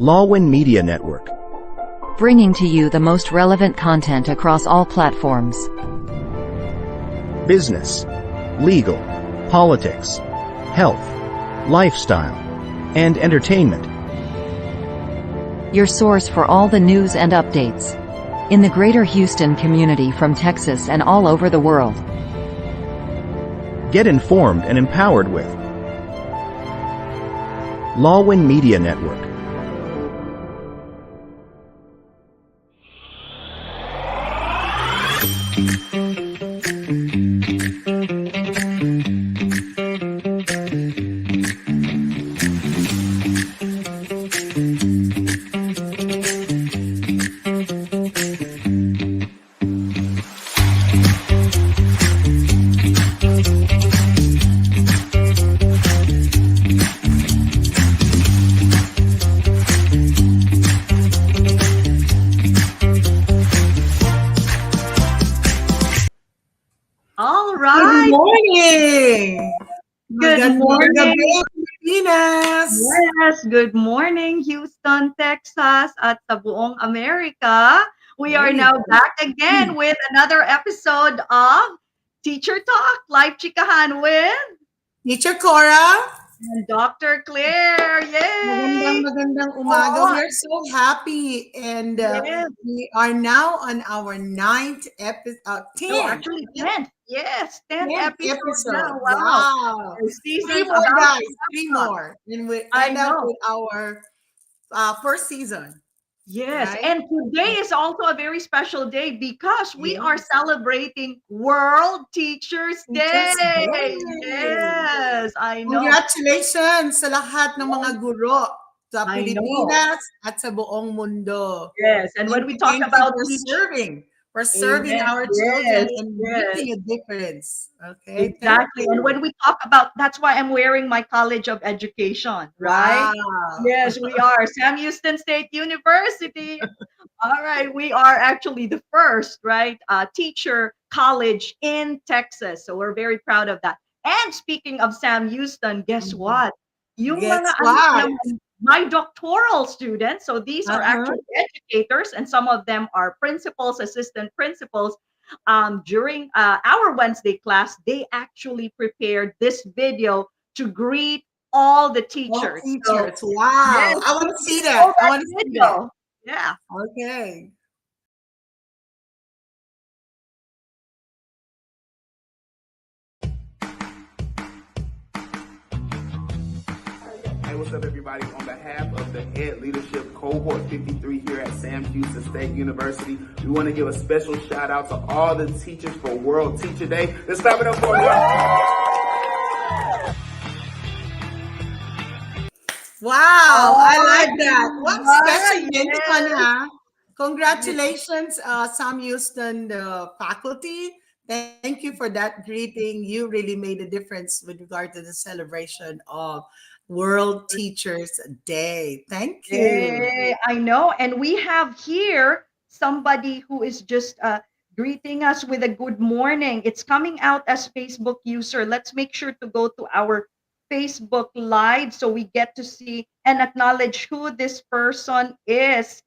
Lawin Media Network. Bringing to you the most relevant content across all platforms. Business, legal, politics, health, lifestyle, and entertainment. Your source for all the news and updates in the greater Houston community from Texas and all over the world. Get informed and empowered with Lawin Media Network. Good morning. Good morning. Pilipinas. Yes, good morning, Houston, Texas, at sa buong America. We are now back again with another episode of Teacher Talk, Live Chikahan with Teacher Cora. and Dr. Claire. Yay! Magandang umaga. Oo. We're so happy. And Yes. we are now on our 9th episode. 10. No, actually 10th. Yes, 10th 10th episode now. Wow. Our Three season's more, about guys. to wrap 3 up. more. And we I end up know. with our first season. Yes, Right? and today is also a very special day because we are celebrating World Teachers Day. Teachers Day. Yes, I know. Congratulations sa lahat ng mga guro sa I know. Pilipinas at sa buong mundo. Yes, and when we talk Thank you about for teachers, serving Amen. our children Yes, and yes. making a difference. Okay. Exactly. And when we talk about, that's why I'm wearing my College of Education, right? Wow. Yes, we are Sam Houston State University. All right, we are actually the first, right, teacher college in Texas. So we're very proud of that. And speaking of Sam Houston, guess what? Yung Guess mga what? my doctoral students, so these are Uh-huh. actually educators, and some of them are principals, assistant principals. During our Wednesday class, they actually prepared this video to greet all the All teachers. teachers. So, Wow. yes, I want to see all that. I that want to see that. video. Yeah. Okay. Hey, what's up, everybody? On behalf of the Ed Leadership Cohort 53 here at Sam Houston State University, we want to give a special shout out to all the teachers for World Teacher Day. Let's clap it up for them. Wow. I like Oh, that. What right, special mention, yes. huh? Congratulations, Sam Houston, the faculty. Thank you for that greeting. You really made a difference with regard to the celebration of World Teachers Day. Thank you. Yay, I know. And we have here somebody who is just greeting us with a good morning. It's coming out as Facebook user. Let's make sure to go to our Facebook Live so we get to see and acknowledge who this person is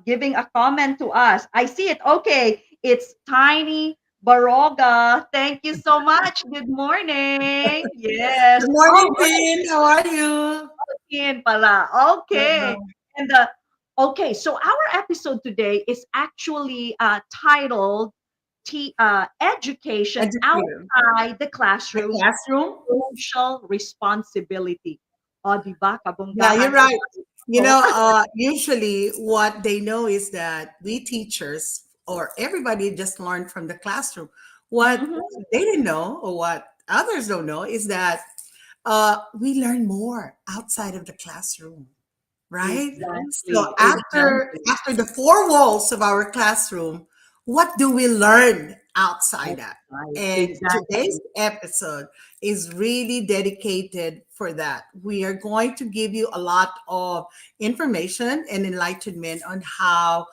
giving a comment to us. I see it. Okay, it's Tiny Baroga. Thank you so much. Good morning. Yes. Good morning, Oh, Tin. How are you? Yan pala. Okay. And okay, so our episode today is actually titled Education Educator. Outside the The Classroom, classroom? Social Responsibility. O, di ba? Yeah, you're Kabonggahan. right. You know, usually what they know is that we teachers or everybody just learned from the classroom. What Mhm. they didn't know or what others don't know is that we learn more outside of the classroom, right? Exactly. So after the four walls of our classroom, what do we learn outside that? Right. And Exactly. today's episode is really dedicated for that. We are going to give you a lot of information and enlightenment on how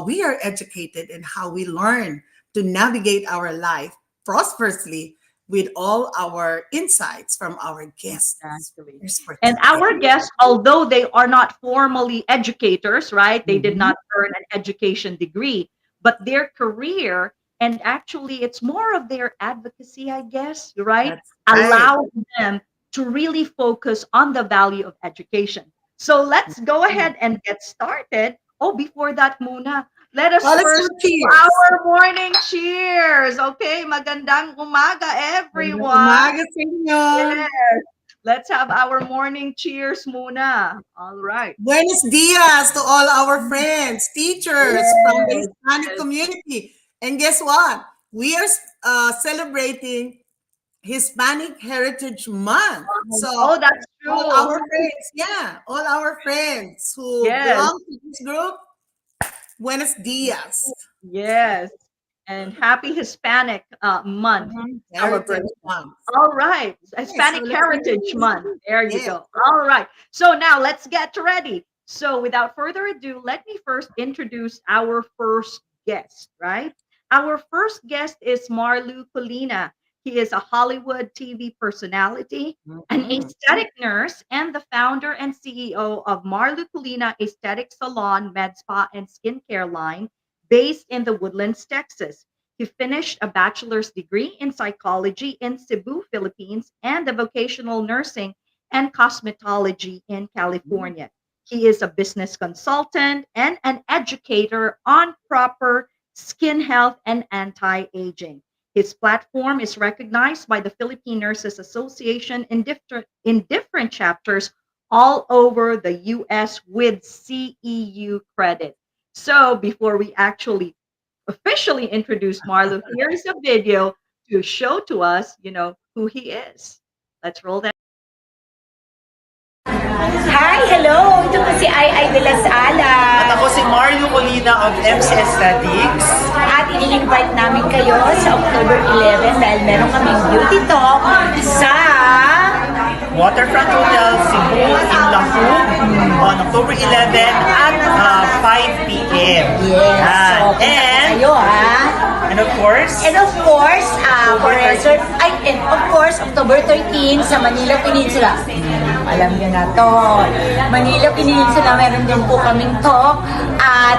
we are educated and how we learn to navigate our life prosperously with all our insights from our guests Exactly. for And today. our guests, although they are not formally educators, right? They did Mhm. not earn an education degree, but their career, and actually it's more of their advocacy, I guess, right? That's right. Allows them to really focus on the value of education. So let's go Mhm. ahead and get started. Oh, before that, Muna, let us Well, let's first have do cheers. our morning cheers. Okay, magandang umaga, Magandang everyone. umaga sa inyo. Yes. Let's have our morning cheers muna. All right. Buenos dias to all our friends, teachers from the Yes. Hispanic Yes. community. And guess what? We are celebrating Hispanic Heritage Month. So Oh, that's all our true. friends, yeah, all our friends who Yes. belong to this group, buenos dias. Yes. And happy Hispanic month Heritage celebration. Month. All right. Okay, so Hispanic let's Heritage Month. There you yeah. go. All right. So now let's get ready. So without further ado, let me first introduce our first guest, right? Our first guest is Marlou Colina. He is a Hollywood TV personality, an Mhm. aesthetic nurse, and the founder and CEO of Marlou Colina Aesthetic Salon, Med Spa, and Skincare line based in the Woodlands, Texas. He finished a bachelor's degree in psychology in Cebu, Philippines, and a vocational nursing and cosmetology in California. He is a business consultant and an educator on proper skin health and anti aging. His platform is recognized by the Philippine Nurses Association in different chapters all over the US with CEU credit. So before we actually officially introduce Marlo, here's a video to show to us, who he is. Let's roll that. Hi, hello! Ito po si Ai de la Sala. At ako si Marlou Colina of MC Aesthetics. At i-invite namin kayo sa October 11 dahil meron kaming beauty talk sa Waterfront Hotel, Cebu, in Lampu on October 11 at 5 p.m. Yes. So, punta And, kayo ha. and of course, And of course, and of course, October 13 sa Manila Peninsula. Alam niyo na to. Manila Peninsula, meron din po kaming talk at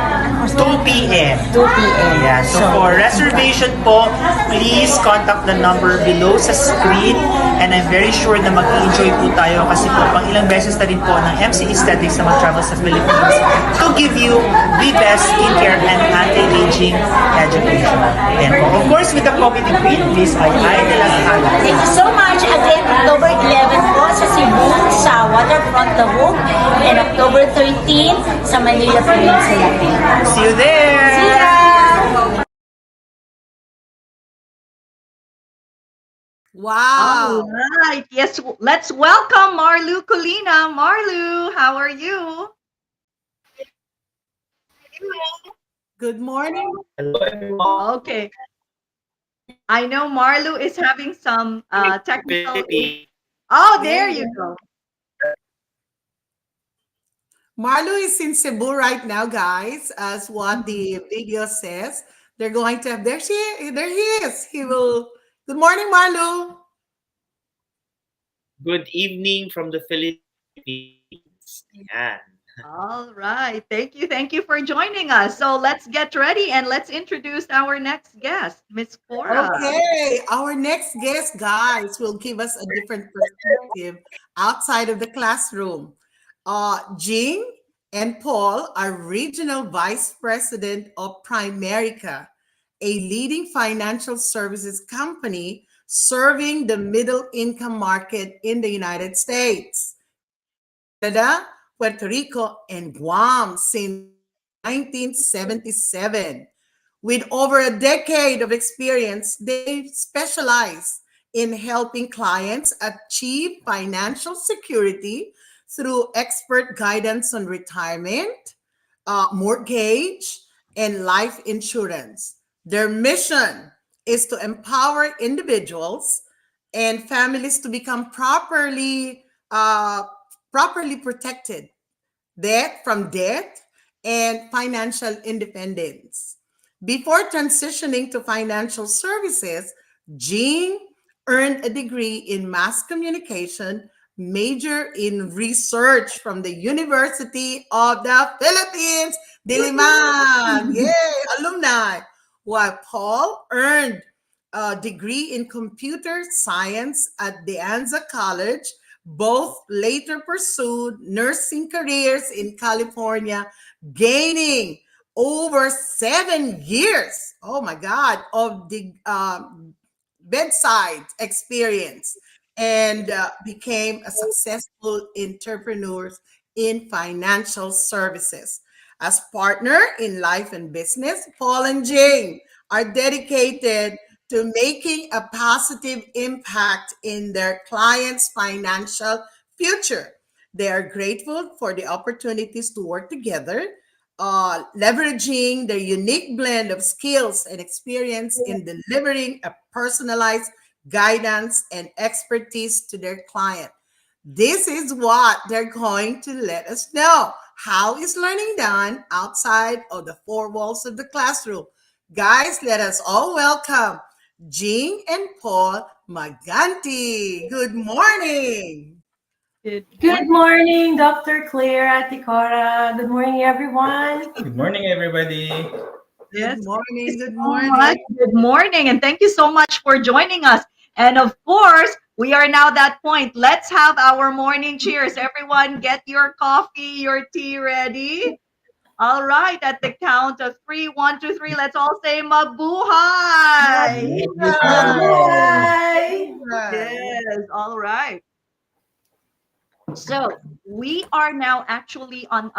2 p.m. 2 p.m. Yeah, so for reservation po, please contact the number below sa screen and I'm very sure na mag-enjoy po tayo kasi po pang ilang beses na rin po ng MC Aesthetics na mag-travel sa Philippines to give you the best skincare and anti-aging education. And of course, with the comedy queen, Miss Ai de la Sala. Thank you so much. Again, October 11 po sa Cebu, sa Waterfront The Hook, and October 13 sa Manila Peninsula. See you there! See ya! Wow. All right. Yes, let's welcome Marlou Colina. Marlou, how are you? Good morning. Hello everyone. Okay. I know Marlou is having some technical. Oh, there you go. Marlou is in Cebu right now, guys, as what the video says. They're going to have, there he is. He will, good morning, Marlou. Good evening from the Philippines. Yan. All right. Thank you. Thank you for joining us. So let's get ready and let's introduce our next guest, Miss Cora. Okay, our next guest, guys, will give us a different perspective outside of the classroom. Jing and Paul are Regional Vice President of Primerica, a leading financial services company serving the middle income market in the United States, Canada, Puerto Rico, and Guam since 1977. With over a decade of experience, they specialize in helping clients achieve financial security through expert guidance on retirement, mortgage, and life insurance. Their mission is to empower individuals and families to become properly protected from debt and financial independence. Before transitioning to financial services, Jean earned a degree in mass communication, major in research from the University of the Philippines, Diliman. Yay, alumni. While Paul earned a degree in computer science at De Anza College. Both later pursued nursing careers in California, gaining over 7 years, oh my God, of the bedside experience, and became a successful entrepreneur in financial services. As partner in life and business, Paul and Jing are dedicated to making a positive impact in their clients' financial future. They are grateful for the opportunities to work together, leveraging their unique blend of skills and experience in delivering a personalized guidance and expertise to their client. This is what they're going to let us know. How is learning done outside of the four walls of the classroom? Guys, let us all welcome Jing and Paul Maganti. Good morning. Good Good morning. morning, Dr. Claire Atikora. Good morning, everyone. Good morning, everybody. Good Yes, thank you morning. Good so much. morning. Good morning, and thank you so much for joining us. And of course, we are now that point. Let's have our morning cheers. Everyone, get your coffee, your tea ready. All right, at the count of three, one, two, three, let's all say mabuhay. Mabuhay! Hi. Yes, all right. So we are now actually on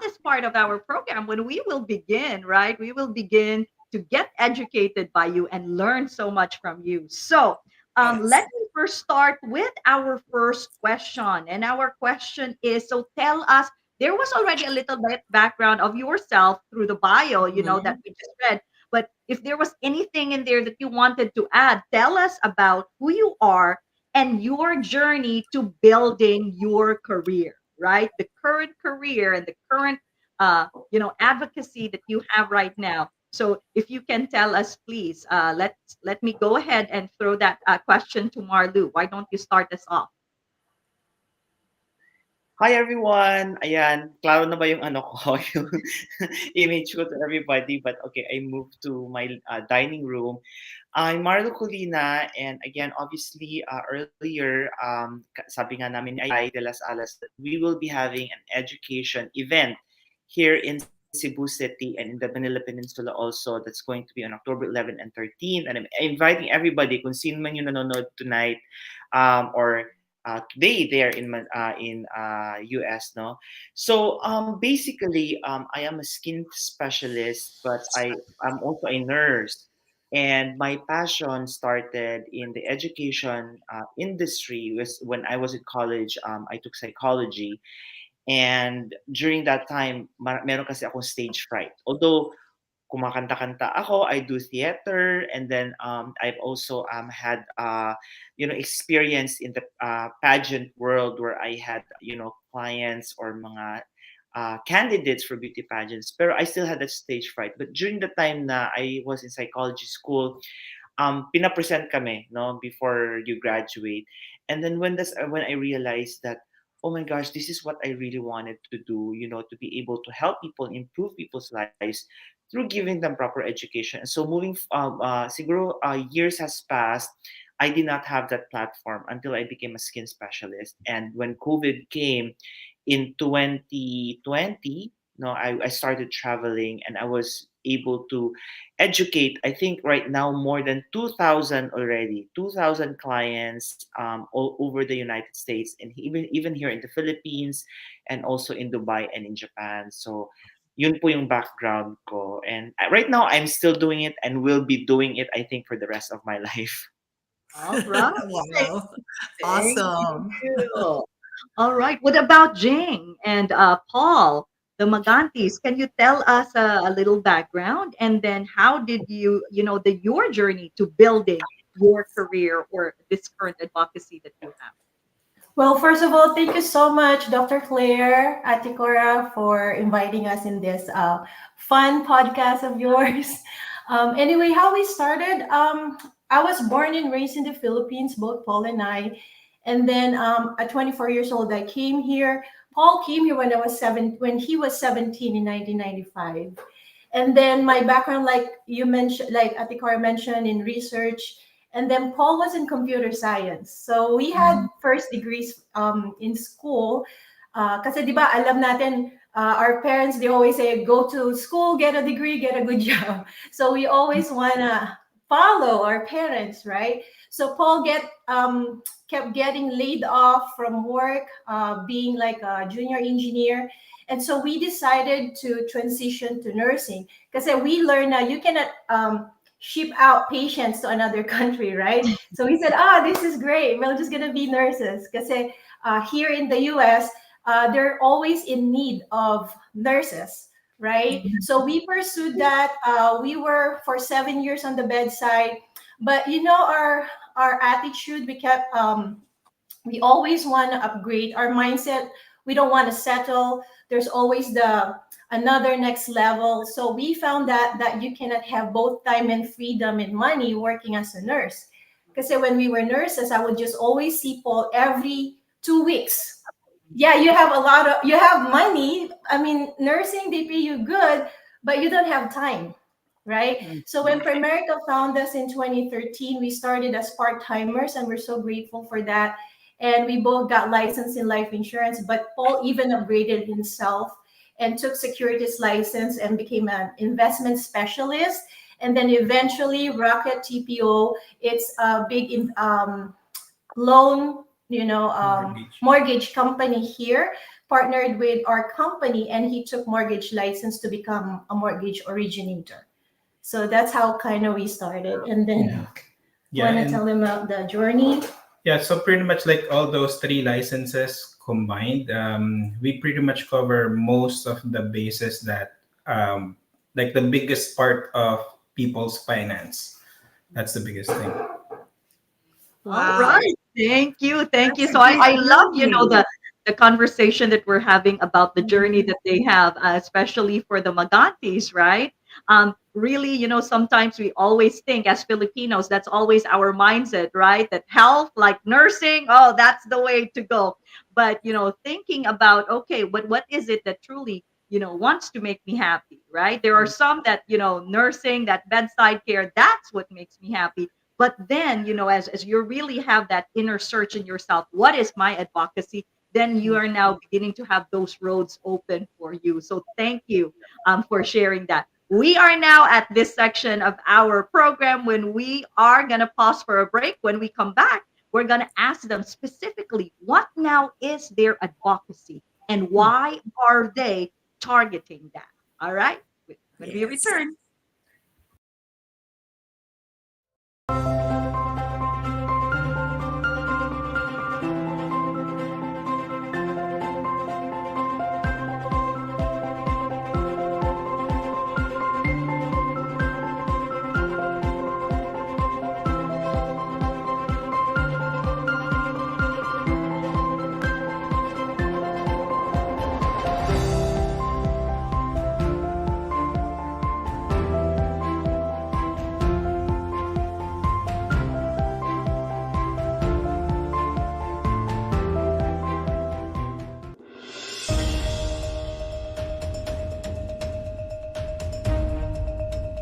this part of our program when we will begin, right? We will begin to get educated by you and learn so much from you. So let Yes. me first start with our first question, and our question is: so tell us. There was already a little bit background of yourself through the bio, that Mhm. we just read. But if there was anything in there that you wanted to add, tell us about who you are and your journey to building your career, right? The current career and the current advocacy that you have right now. So if you can tell us, please, let me go ahead and throw that question to Marlou. Why don't you start us off? Hi everyone! Ayan, klaro na ba yung ano ko, yung image ko to everybody? But okay, I moved to my dining room. I'm Marlo Colina, and again, obviously, earlier, sabi nga namin ni Ay de las Alas that we will be having an education event here in Cebu City and in the Manila Peninsula also. That's going to be on October 11 and 13. And I'm inviting everybody, kung sino man yung nanonood tonight, or today there in US, no. So basically, I am a skin specialist, but I'm also a nurse. And my passion started in the education industry. Was when I was in college. I took psychology, and during that time, meron kasi akong stage fright. Although kumakanta-kanta ako, I do theater, and then I've also had experience in the pageant world where I had clients or mga candidates for beauty pageants. Pero I still had that stage fright. But during the time na I was in psychology school, pinapresent kami, no, before you graduate. And then when I realized that, oh my gosh, this is what I really wanted to do, to be able to help people, improve people's lives through giving them proper education. And so siguro years has passed. I did not have that platform until I became a skin specialist. And when COVID came in 2020, no, I started traveling, and I was able to educate, I think right now more than 2,000 already, 2,000 clients all over the United States, and even here in the Philippines, and also in Dubai and in Japan. So yun po yung background ko, and right now I'm still doing it and will be doing it, I think, for the rest of my life. All right. Wow. Thank Awesome. you. All right. What about Jing and Paul, the Magantis? Can you tell us a little background, and then how did your journey to building your career or this current advocacy that you have? Well, first of all, thank you so much, Dr. Claire Atikora, for inviting us in this fun podcast of yours. Anyway, how we started, I was born and raised in the Philippines, both Paul and I. And then at 24 years old, I came here. Paul came here when he was 17 in 1995. And then my background, like you mentioned, like Ate Cora mentioned, in research. And then Paul was in computer science. So we had first degrees in school. Kasi di ba, alam natin, our parents, they always say, go to school, get a degree, get a good job. So we always want to follow our parents, right? So Paul kept getting laid off from work, being like a junior engineer. And so we decided to transition to nursing because we learned that you cannot ship out patients to another country, right? So we said, this is great. We're just going to be nurses because here in the US, they're always in need of nurses, right? So we pursued that. We were for 7 years on the bedside, but our attitude, we always want to upgrade our mindset. We don't want to settle. There's always another next level. So we found that you cannot have both time and freedom and money working as a nurse. Because when we were nurses, I would just always see Paul every 2 weeks. Yeah, you have money. I mean, nursing, they pay you good, but you don't have time, right? So when Primerica found us in 2013, we started as part-timers, and we're so grateful for that. And we both got licensed in life insurance, but Paul even upgraded himself and took securities license and became an investment specialist. And then eventually Rocket TPO, it's a big loan, mortgage company here, partnered with our company, and he took mortgage license to become a mortgage originator. So that's how kind of we started. And then want to tell them about the journey? Yeah, so pretty much like all those 3 licenses combined, we pretty much cover most of the bases that, like the biggest part of people's finance. That's the biggest thing. All right. Thank you. Thank you. So I love, the conversation that we're having about the journey that they have, especially for the Magantis, right? Really, sometimes we always think as Filipinos, that's always our mindset, right? That health, like nursing, that's the way to go. But, thinking about, okay, what is it that truly, wants to make me happy, right? There are some that, nursing, that bedside care, that's what makes me happy. But then, as you really have that inner search in yourself, what is my advocacy? Then you are now beginning to have those roads open for you. So thank you for sharing that. We are now at this section of our program when we are going to pause for a break. When we come back, we're going to ask them specifically, what now is their advocacy and why are they targeting that? All right. When we return.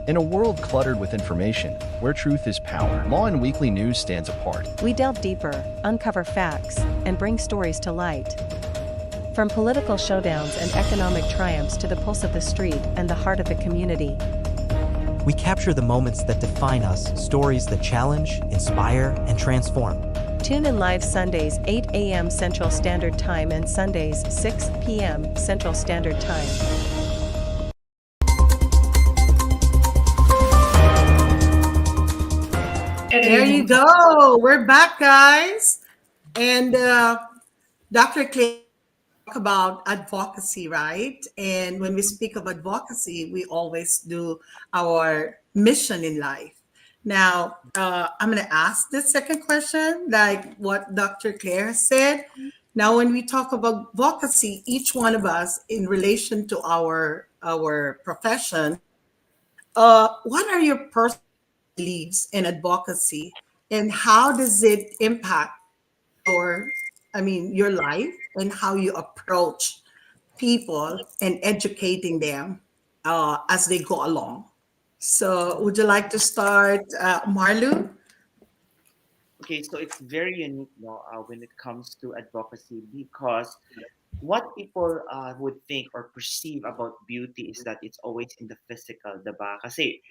In a world cluttered with information, where truth is power, Law and Weekly News stands apart. We delve deeper, uncover facts, and bring stories to light. From political showdowns and economic triumphs to the pulse of the street and the heart of the community. We capture the moments that define us, stories that challenge, inspire, and transform. Tune in live Sundays 8 a.m. Central Standard Time and Sundays 6 p.m. Central Standard Time. There you go. We're back, guys. And Dr. Clay talk about advocacy, right? And when we speak of advocacy, we always do our mission in life. Now, I'm going to ask the second question, like what Dr. Claire said. Now, when we talk about advocacy, each one of us in relation to our profession, what are your personal leads in advocacy, and how does it impact your, I mean, your life and how you approach people and educating them as they go along. So, would you like to start, Marlou? Okay, so it's very unique, no, when it comes to advocacy because what people would think or perceive about beauty is that it's always in the physical, diba? Kasi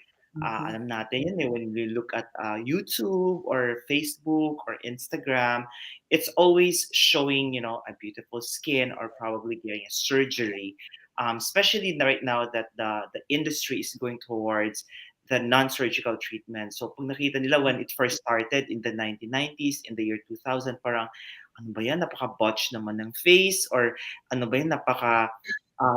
alam natin yun when we look at YouTube or Facebook or Instagram, it's always showing, a beautiful skin or probably getting a surgery. Especially right now that the industry is going towards the non-surgical treatment. So pag nakita nila when it first started in the 1990s, in the year 2000, parang ano ba yan, napaka-botch naman ng face or ano ba yan,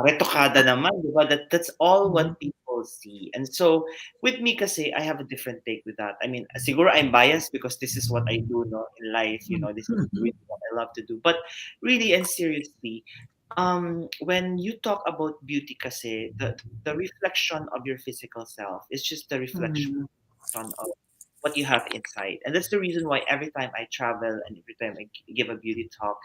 retokada naman, di ba? That's all what people see. And so, with me kasi, I have a different take with that. I mean, siguro I'm biased because this is what I do, no, in life, this is really what I love to do. But really and seriously, when you talk about beauty kasi, the reflection of your physical self is just the reflection of what you have inside. And that's the reason why every time I travel and every time I give a beauty talk,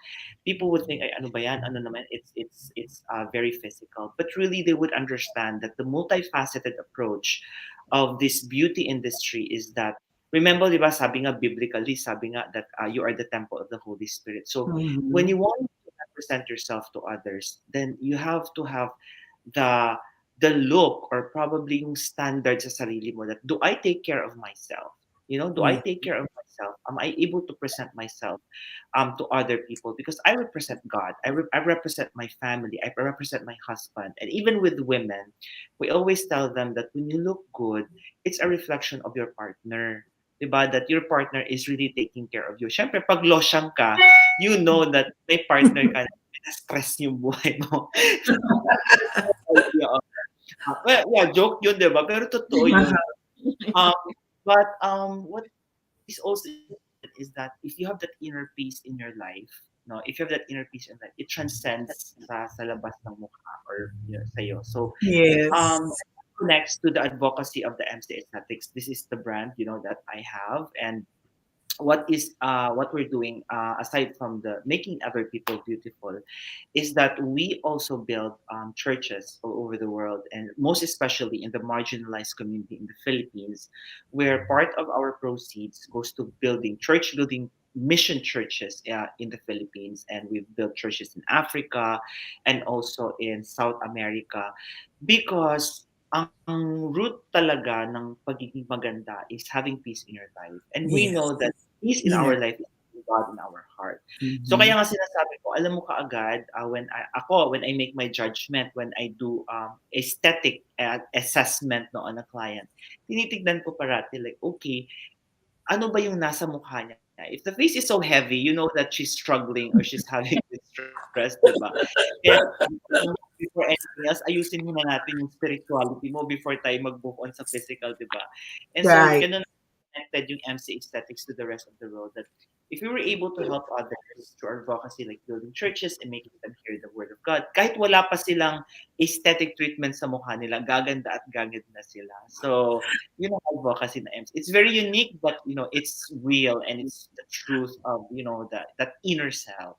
people would think, ay, ano ba yan? Ano naman? It's very physical. But really, they would understand that the multifaceted approach of this beauty industry is that, remember, di ba, sabi nga biblically, sabi nga that you are the temple of the Holy Spirit. So when you want to represent yourself to others, then you have to have the look or probably yung standard sa sarili mo that do I take care of myself? Do I take care of myself? Am I able to present myself to other people? Because I represent God. I represent my family. I represent my husband. And even with women, we always tell them that when you look good, it's a reflection of your partner. Diba? That your partner is really taking care of you. Siyempre, pag losyang ka, you know that may partner ka na stress yung buhay mo. Well, yeah, joke yun, di ba? Pero totoo yun. Um, but what is also important is that if you have that inner peace in your life, no, if you have that inner peace in life, it transcends sa labas ng mukha or sa'yo. So, Yes. um, next to the advocacy of the MC Aesthetics, this is the brand, that I have, and what we're doing aside from the making other people beautiful is that we also build churches all over the world and most especially in the marginalized community in the Philippines where part of our proceeds goes to building mission churches in the Philippines, and we've built churches in Africa and also in South America because ang root talaga ng pagiging maganda is having peace in your life. And we know Yes. that peace in Yeah. our life is God in our heart. So kaya nga sinasabi ko, alam mo kaagad, when I make my judgment, when I do aesthetic assessment no, on a client, tinitignan ko parati like, okay, ano ba yung nasa mukha niya? If the face is so heavy, you know that she's struggling or she's having distress, diba? And before anything else, ayusin muna natin yung spirituality mo before tayo mag-move on sa physical, diba? And so, Right. ganun connected yung MC Aesthetics to the rest of the world that if we were able to help others through our advocacy like building churches and making them hear the word of God, kahit wala pa silang aesthetic treatment sa mukha nila, gaganda at gaganda na sila. So, advocacy na MC. It's very unique, but, it's real and it's the truth of, that inner self.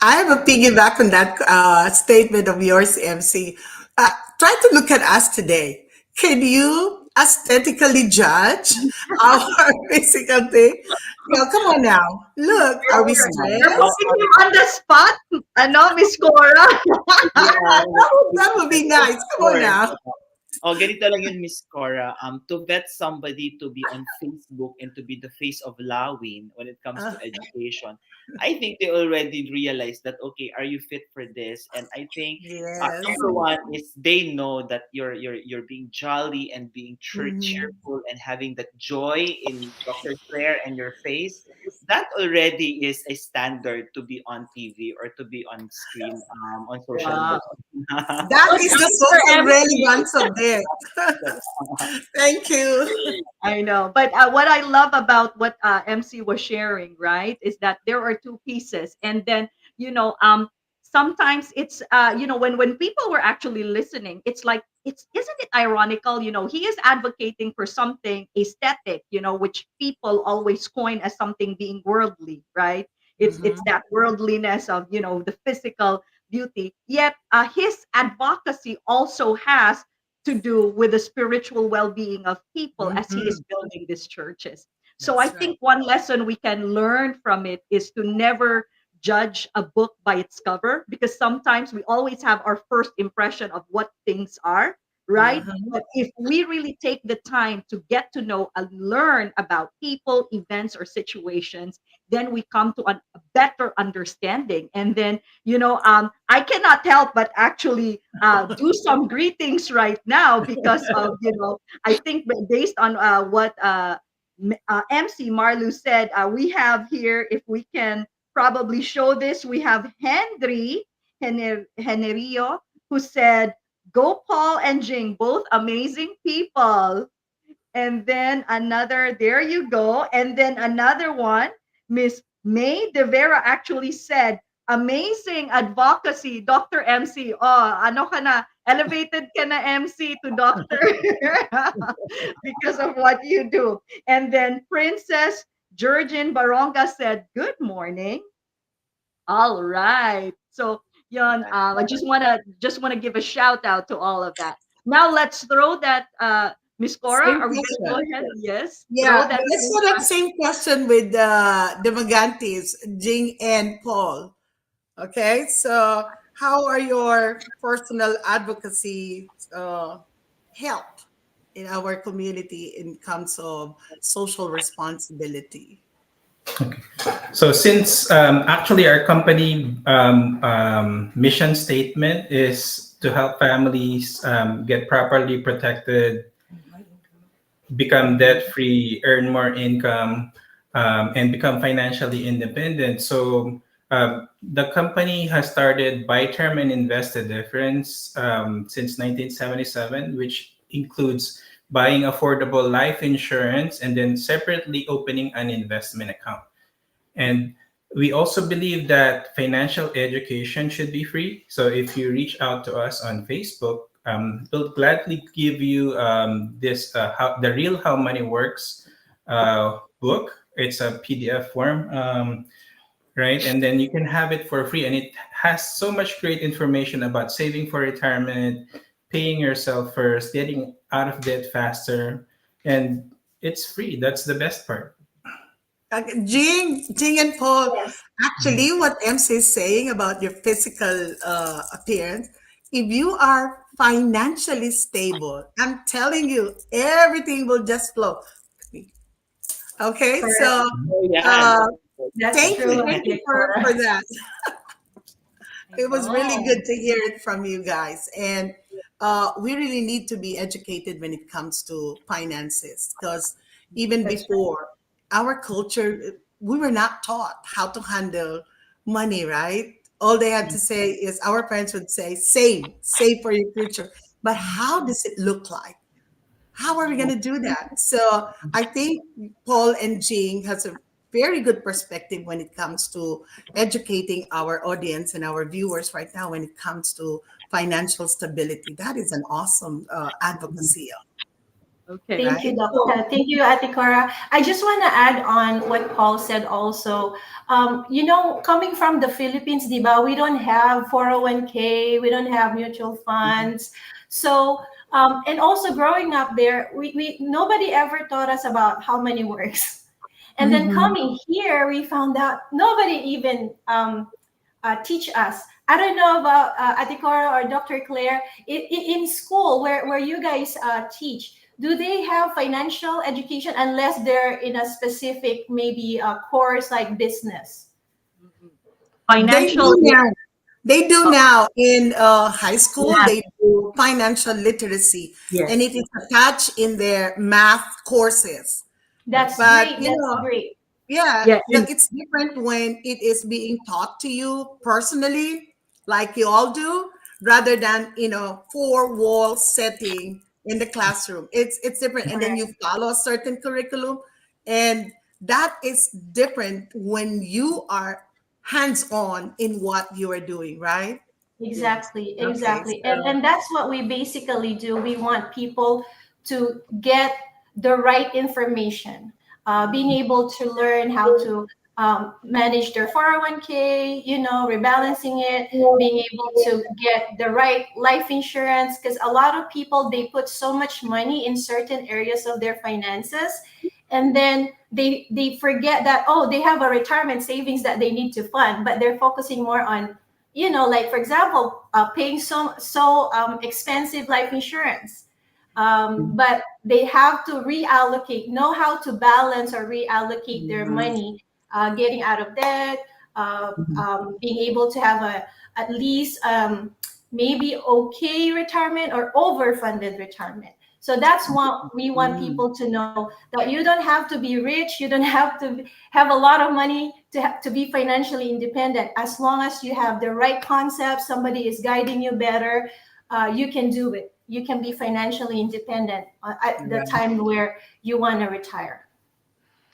I have a piggyback on that statement of yours, MC. Try to look at us today. Can you aesthetically judge our physical thing? Come on now. Look, are we You're stressed? putting him on the spot, Miss Cora. That would be nice. Come on now. Ganito lang yun, Miss Cora. To vet somebody to be on Facebook and to be the face of Lawin when it comes to education, I think they already realized that, okay, are you fit for this? And I think Yes. number one is they know that you're being jolly and being cheerful and having that joy in Dr. Claire and your face. That already is a standard to be on TV or to be on screen on social Wow. media. That is the social MC. relevance of it. Thank you. I know. But what I love about what MC was sharing, right, is that there are two pieces. And then, sometimes it's, when people were actually listening, it's like it's isn't it ironical? He is advocating for something aesthetic, which people always coin as something being worldly, right? It's Mhm. that worldliness of the physical beauty. Yet his advocacy also has to do with the spiritual well-being of people as he is Mhm. building these churches. So I That's right. think one lesson we can learn from it is to never judge a book by its cover, because sometimes we always have our first impression of what things are, right? Uh-huh. But if we really take the time to get to know and learn about people, events, or situations, then we come to a better understanding. And then, I cannot help but actually do some greetings right now because of, I think based on what MC Marlou said, we have here, if we can probably show this, we have Henry Henerio, who said, "Go Paul and Jing, both amazing people." And then another, there you go. And then another one, Miss May De Vera actually said, "Amazing advocacy, Dr. MC." Oh, ano ka na? Elevated ka na, MC, to doctor because of what you do. And then Princess Georgine Baronga said, "Good morning." All right. So, yun, I just wanna give a shout out to all of that. Now let's throw that Miss Cora, Same are we gonna go question. ahead? Yes. Throw Yeah, that let's same put that question. same question with the Magantis, Jing and Paul. Okay, so how are your personal advocacy help in our community in terms of social responsibility? So since actually our company mission statement is to help families get properly protected, become debt free, earn more income, and become financially independent. So the company has started buy term and invest the difference since 1977, which includes buying affordable life insurance and then separately opening an investment account. And we also believe that financial education should be free. So if you reach out to us on Facebook, we'll gladly give you this the real how money works book. It's a PDF form, right? And then you can have it for free, and it has so much great information about saving for retirement, paying yourself first, getting out of debt faster, and it's free. That's the best part. Jing and Paul, actually, what MC is saying about your physical appearance, if you are financially stable, I'm telling you, everything will just flow. Okay, Correct. so Oh, yeah. uh, That's thank you, true, thank you Ate for Cora. that. I It was really know. good to hear it from you guys. And we really need to be educated when it comes to finances because even That's right. before our culture, we were not taught how to handle money, right? All they had to say is our parents would say, save for your future. But how does it look like? How are we going to do that? So I think Paul and Jing has a very good perspective when it comes to educating our audience and our viewers right now when it comes to financial stability. That is an awesome advocacy, Okay. Thank you, right? Doctor. Thank you, Ate Cora. I just want to add on what Paul said also. Coming from the Philippines, diba, we don't have 401k, we don't have mutual Mhm. funds. So, and also growing up there, we nobody ever taught us about how money works. And then Mhm. coming here, we found out nobody even teach us. I don't know about Atikora or Dr. Claire. In school, where you guys teach, do they have financial education unless they're in a specific maybe course like business? Mhm. They do Financial now. They do oh, now in high school. yes, They do financial literacy, and yes. it is attached in their math courses. That's But great. That's great. yeah, Yeah, and it's different when it is being taught to you personally, like you all do, rather than four-wall setting in the classroom. It's different, and then you follow a certain curriculum, and that is different when you are hands-on in what you are doing, right? Yes. Exactly, Okay. exactly. So, And that's what we basically do. We want people to get the right information, being able to learn how to manage their 401k, rebalancing it, being able to get the right life insurance. Because a lot of people, they put so much money in certain areas of their finances. And then they forget that, oh, they have a retirement savings that they need to fund, but they're focusing more on like for example, paying so expensive life insurance, but they have to reallocate, know how to balance or reallocate their money, getting out of debt, being able to have a at least maybe okay retirement or overfunded retirement. So that's what we want people to know, that you don't have to be rich, you don't have to have a lot of money to be financially independent. As long as you have the right concept, somebody is guiding you better, you can do it. You can be financially independent at the right. time where you want to retire.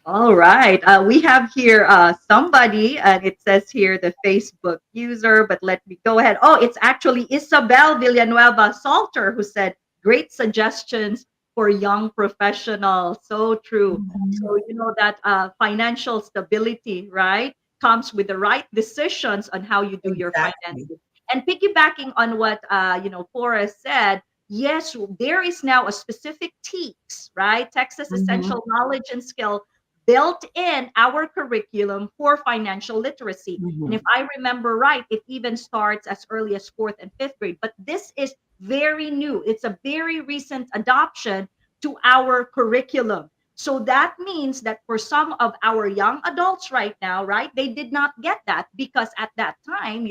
All right. We have here somebody, and it says here the Facebook user, but let me go ahead. Oh, it's actually Isabel Villanueva Salter who said, great suggestions for young professionals. So true. So, that financial stability, right, comes with the right decisions on how you do your Exactly. finances. And piggybacking on what, Forrest said, yes, there is now a specific TEKS, right? Texas Mhm. Essential Knowledge and Skill built in our curriculum for financial literacy. And if Mhm. I remember right, it even starts as early as fourth and fifth grade. But this is very new. It's a very recent adoption to our curriculum. So that means that for some of our young adults right now, right, they did not get that because at that time,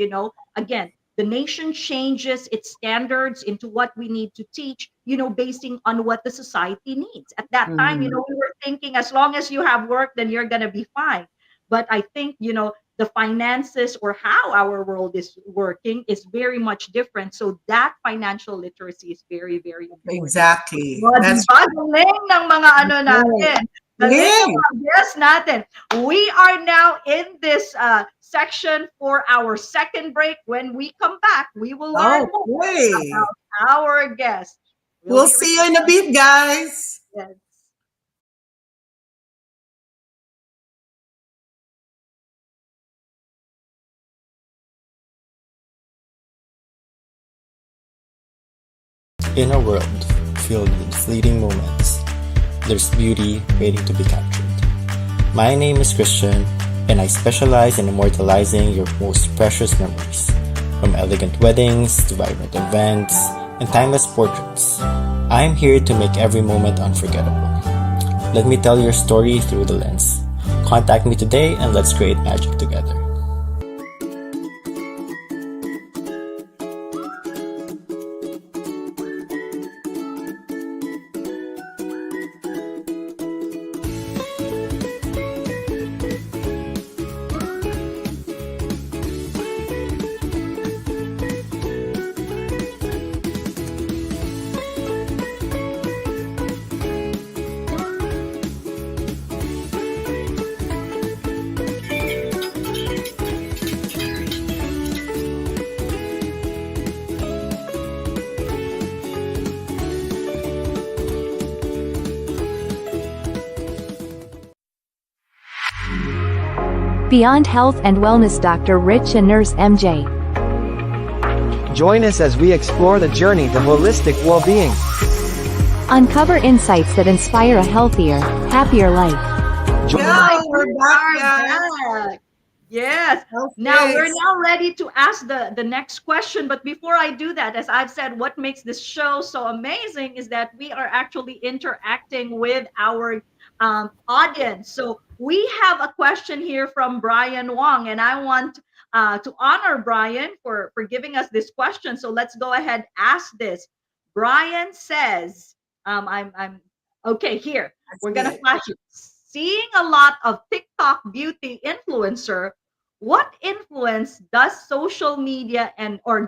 again, the nation changes its standards into what we need to teach, basing on what the society needs. At that time, Mhm. we were thinking as long as you have work, then you're going to be fine. But I think, the finances or how our world is working is very much different. So that financial literacy is very, very important. Exactly. Oh, di That's ba? Galing ng mga ano right. natin. Galing ng Yay. mga guests natin. We are now in this section for our second break. When we come back, we will learn more Okay. about our guests. We'll We'll be see you in a bit, guys. right. In a world filled with fleeting moments, there's beauty waiting to be captured. My name is Christian, and I specialize in immortalizing your most precious memories, from elegant weddings to vibrant events and timeless portraits. I'm here to make every moment unforgettable. Let me tell your story through the lens. Contact me today and let's create magic together. Beyond Health and Wellness Dr. Rich and Nurse MJ. Join us as we explore the journey to holistic well-being. Uncover insights that inspire a healthier, happier life. We're back, guys. Back. Yes. Okay. Now we're now ready to ask the next question. But before I do that, as I've said, what makes this show so amazing is that we are actually interacting with our audience. So we have a question here from Brian Wong, and I want to honor Brian for giving us this question. So let's go ahead ask this. Brian says, I'm okay here. We're gonna flash it. Seeing a lot of TikTok beauty influencer, what influence does social media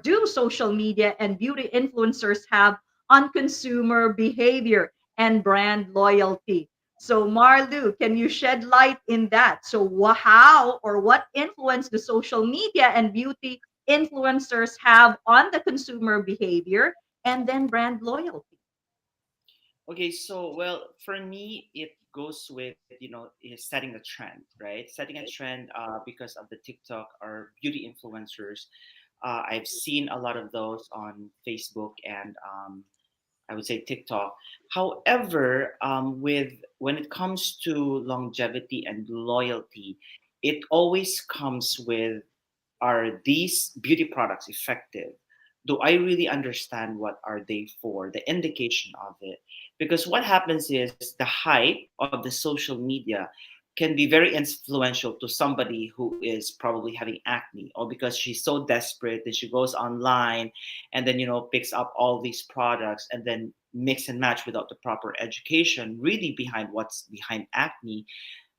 do social media and beauty influencers have on consumer behavior and brand loyalty? So Marlou, can you shed light in that? So how or what influence do social media and beauty influencers have on the consumer behavior and then brand loyalty? Okay, so well, for me, it goes with is setting a trend, right? Setting a trend because of the TikTok or beauty influencers. I've seen a lot of those on Facebook and I would say TikTok. However, with when it comes to longevity and loyalty, it always comes with, are these beauty products effective? Do I really understand what are they for? The indication of it. Because what happens is the hype of the social media can be very influential to somebody who is probably having acne, or because she's so desperate that she goes online and then picks up all these products and then mix and match without the proper education really behind what's behind acne.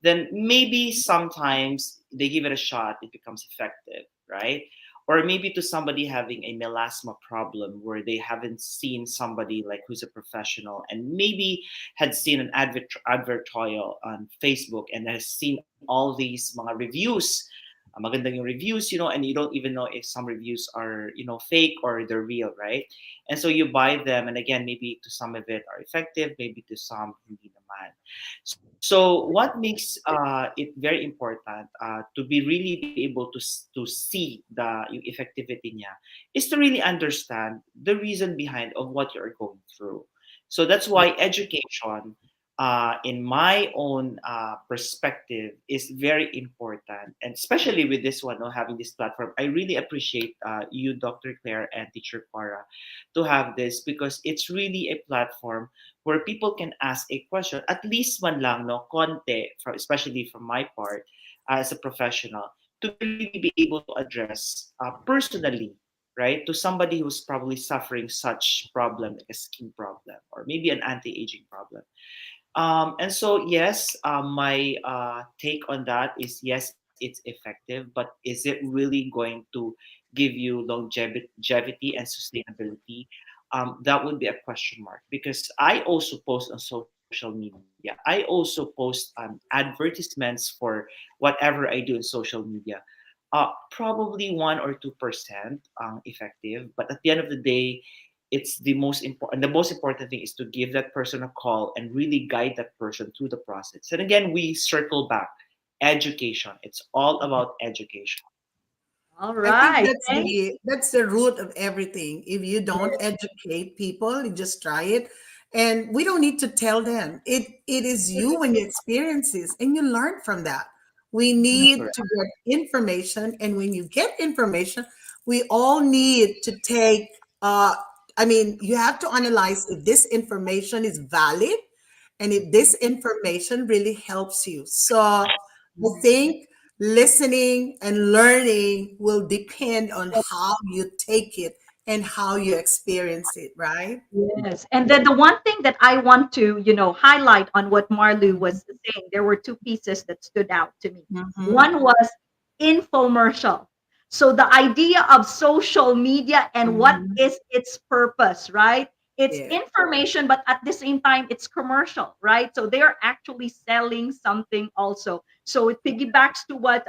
Then maybe sometimes they give it a shot, it becomes effective, right? Or maybe to somebody having a melasma problem where they haven't seen somebody like who's a professional and maybe had seen an advertorial on Facebook and has seen all these mga reviews, maganda yung reviews, and you don't even know if some reviews are, fake or they're real, right? And so you buy them, and again, maybe to some of it are effective, maybe to some hindi naman. So what makes it very important to be really be able to see the yung effectivity niya is to really understand the reason behind of what you're going through. So that's why education, in my own perspective, is very important, and especially with this one, having this platform, I really appreciate you, Dr. Claire and Teacher Cora, to have this because it's really a platform where people can ask a question, at least man lang, no, konti, especially from my part as a professional, to really be able to address personally, right, to somebody who's probably suffering such problem like a skin problem or maybe an anti-aging problem. And so, yes, my take on that is yes, it's effective, but is it really going to give you longevity and sustainability? That would be a question mark because I also post on social media. I also post advertisements for whatever I do in social media. Probably 1 or 2% effective, but at the end of the day, it's the most important. The most important thing is to give that person a call and really guide that person through the process. And again, we circle back. Education. It's all about education. All I think right. Thank that's the root of everything. If you don't educate people, you just try it. And we don't need to tell them. It is you when you experience this and you learn from that. We That's need correct. to get information. And when you get information, we all need to take I mean, you have to analyze if this information is valid and if this information really helps you. So I think listening and learning will depend on how you take it and how you experience it, right? Yes. And then the one thing that I want to, highlight on what Marlou was saying, there were two pieces that stood out to me. Mhm. One was infomercial. So the idea of social media and what Mhm. is its purpose, right? It's Yeah. information, but at the same time, it's commercial, right? So they are actually selling something also. So it piggybacks to what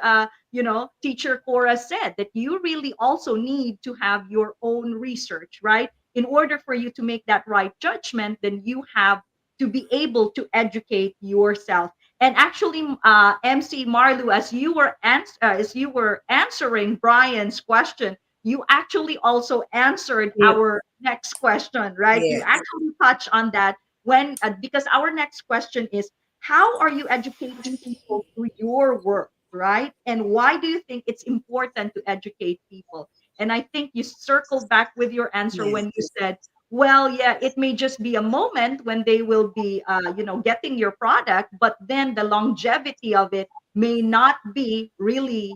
teacher Cora said, that you really also need to have your own research, right? In order for you to make that right judgment, then you have to be able to educate yourself. And actually, MC Marlou, as you were answering Brian's question, you actually also answered Yeah. our next question, right? You Yes. actually touched on that when because our next question is, how are you educating people through your work, right? And why do you think it's important to educate people? And I think you circled back with your answer Yes. when you said, well, yeah, it may just be a moment when they will be, getting your product, but then the longevity of it may not be really,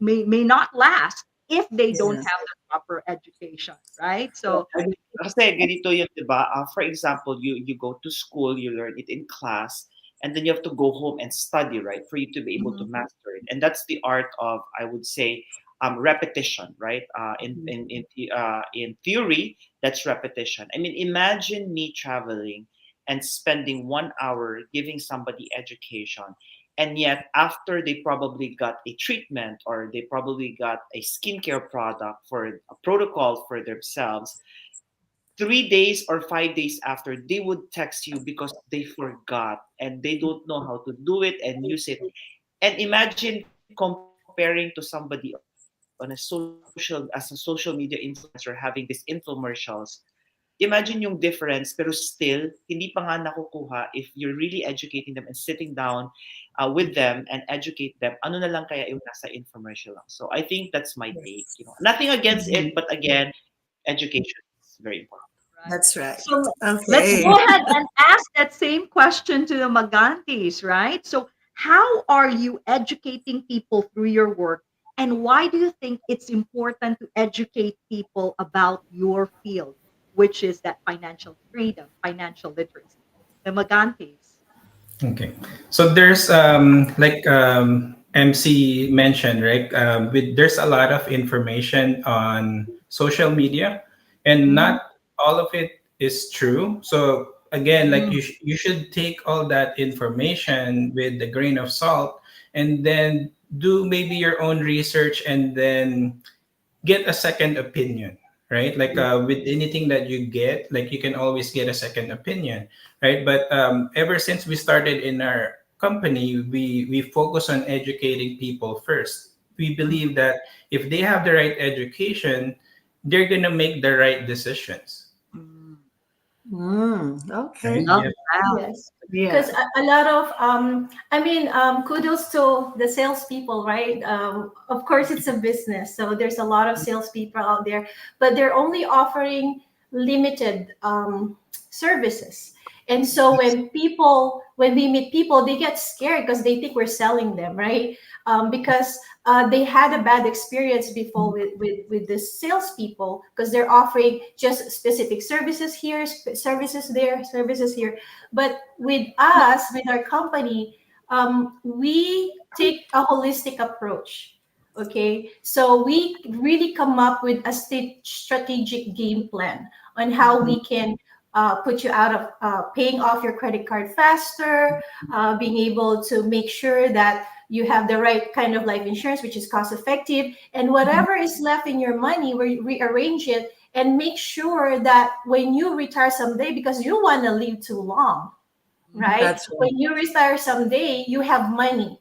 may not last if they don't Yes. have the proper education, right? So, Kasi ganito yun, di ba? For example, you go to school, you learn it in class, and then you have to go home and study, right, for you to be able to Mhm. master it. And that's the art of, I would say, repetition, right? Mhm. In theory, that's repetition. I mean, imagine me traveling and spending 1 hour giving somebody education, And yet, after they probably got a treatment or they probably got a skincare product for a protocol for themselves, 3 days or 5 days after, they would text you because they forgot and they don't know how to do it and use it. And imagine comparing to somebody on as a social media influencer having these infomercials. Imagine yung difference, pero still, hindi pa nga nakukuha if you're really educating them and sitting down with them and educate them. Ano na lang kaya yung nasa infomercial lang. So I think that's my take. Nothing against it, but again, education is very important. Right. That's right. So let's Okay. go ahead and ask that same question to the Magantis, right? So, how are you educating people through your work? And why do you think it's important to educate people about your field, which is that financial freedom, financial literacy? The Magantis. Okay. So there's like MC mentioned, right? There's a lot of information on social media, and Mhm. not all of it is true. So again, like Mm. you should take all that information with a grain of salt, and then do maybe your own research, and then get a second opinion, right? Like with anything that you get, like you can always get a second opinion, right? But ever since we started in our company, we focus on educating people first. We believe that if they have the right education, they're gonna make the right decisions, Mm. right? Okay. Love Yeah. that. Yes, Yeah. because a lot of kudos to the salespeople, right? Of course, it's a business, so there's a lot of salespeople out there, but they're only offering limited services. And so when we meet people, they get scared because they think we're selling them, right? Because they had a bad experience before with the salespeople because they're offering just specific services here, services there, services here. But with us, with our company, we take a holistic approach. Okay, so we really come up with a strategic game plan on how we can put you out of paying off your credit card faster, being able to make sure that you have the right kind of life insurance, which is cost effective, and whatever is left in your money, we rearrange it and make sure that when you retire someday, because you want to live too long, right? That's right. When you retire someday, you have money.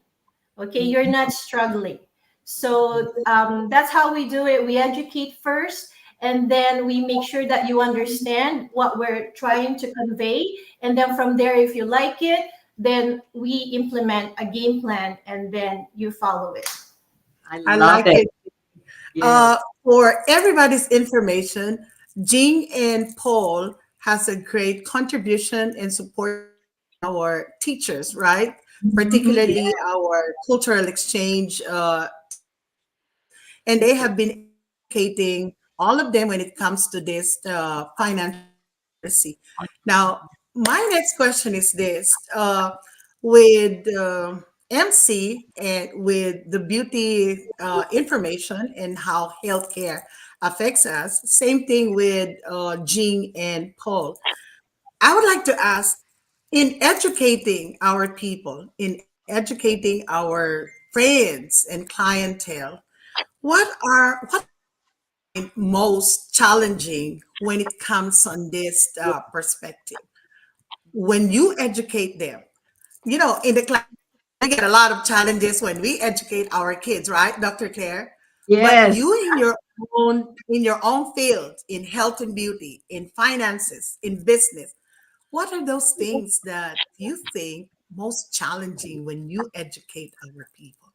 Okay, you're not struggling. So that's how we do it. We educate first, and then we make sure that you understand what we're trying to convey. And then from there, if you like it, then we implement a game plan, and then you follow it. I I love like it. it. Yes. For everybody's information, Jing and Paul has a great contribution in supporting our teachers, right? Mhm. Particularly our cultural exchange and they have been educating all of them when it comes to this financial literacy. Now, my next question is this: with MC and with the beauty information and how healthcare affects us, same thing with Jing and Paul. I would like to ask, in educating our people, in educating our friends and clientele, what most challenging when it comes on this perspective? When you educate them, in the class, we get a lot of challenges when we educate our kids, right, Dr. Claire? But Yes. you in your own field, in health and beauty, in finances, in business, what are those things that you think most challenging when you educate our people?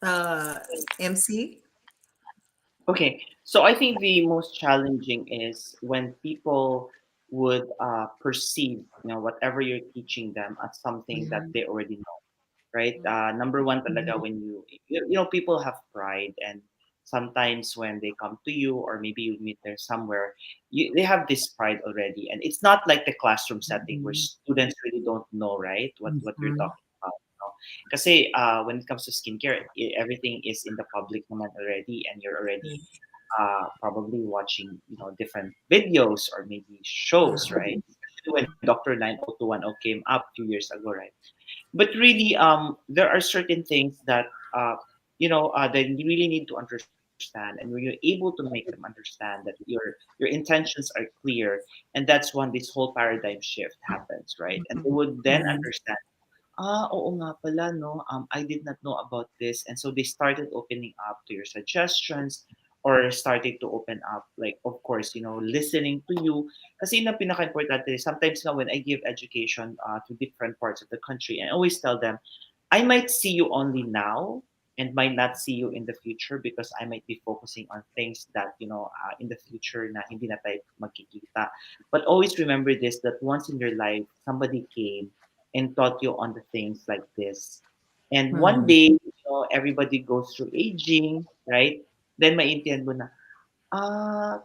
Uh, MC? Okay, so I think the most challenging is when people would perceive, whatever you're teaching them as something that they already know, right? Number one, talaga when people have pride, and sometimes when they come to you or maybe you meet them somewhere, they have this pride already, and it's not like the classroom setting where students really don't know, right, what you're Mhm. talking about. Kasi when it comes to skincare, everything is in the public naman already, and you're already probably watching different videos or maybe shows, right? Especially when Dr. 90210 came up a few years ago, right? But really, there are certain things that that you really need to understand, and when you're able to make them understand that your intentions are clear, and that's when this whole paradigm shift happens, right? And they would then Mhm. understand. Oo nga pala 'no, I did not know about this. And so they started opening up to your suggestions or started to open up, like, of course, listening to you. Kasi yun ang pinaka-importante. Sometimes nga when I give education to different parts of the country, I always tell them, I might see you only now and might not see you in the future because I might be focusing on things that, in the future na hindi na tayo magkikita. But always remember this, that once in your life, somebody came and taught you on the things like this. And one Mhm. day, everybody goes through aging, right? Then maintindihan mo na,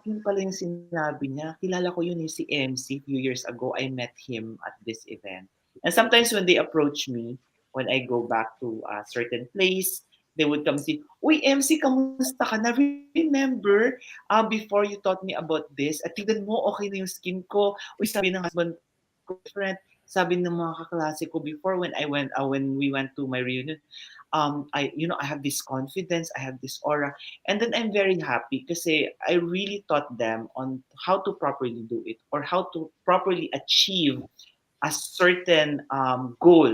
yun pala yung sinabi niya. Kilala ko yun si MC few years ago. I met him at this event. And sometimes when they approach me, when I go back to a certain place, they would come see, Uy, MC, kamusta ka na? Remember, before you taught me about this, at tignan mo, okay na yung skin ko. Uy, sabi ng husband ko, different. Sabi ng mga kaklase ko before when we went to my reunion, I have this confidence, I have this aura, and then I'm very happy kasi I really taught them on how to properly do it or how to properly achieve a certain goal,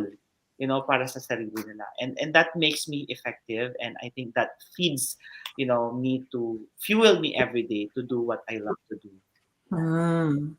para sa sarili nila. And that makes me effective, and I think that feeds, me to fuel me every day to do what I love to do. Mm.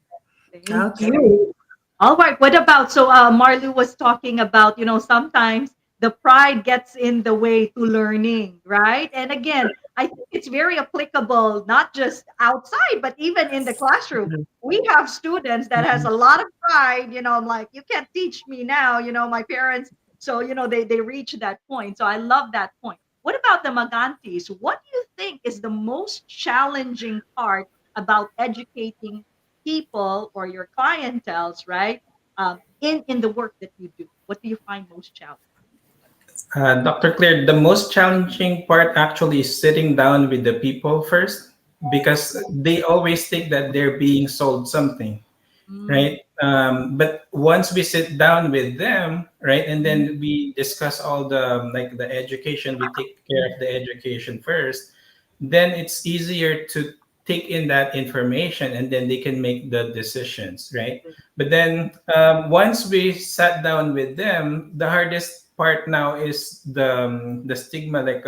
Thank Okay. you. All right. What about, so Marlou was talking about, sometimes the pride gets in the way to learning, right? And again, I think it's very applicable, not just outside, but even in the classroom. We have students that has a lot of pride, I'm like, you can't teach me now, my parents. So, they reach that point. So I love that point. What about the Magantis? What do you think is the most challenging part about educating people or your clientels, right? In the work that you do, what do you find most challenging? Dr. Claire, the most challenging part actually is sitting down with the people first because they always think that they're being sold something, right? But once we sit down with them, right, and then we discuss all the like the education, we take care of the education first, then it's easier to take in that information and then they can make the decisions, right? But then once we sat down with them, the hardest part now is the stigma, like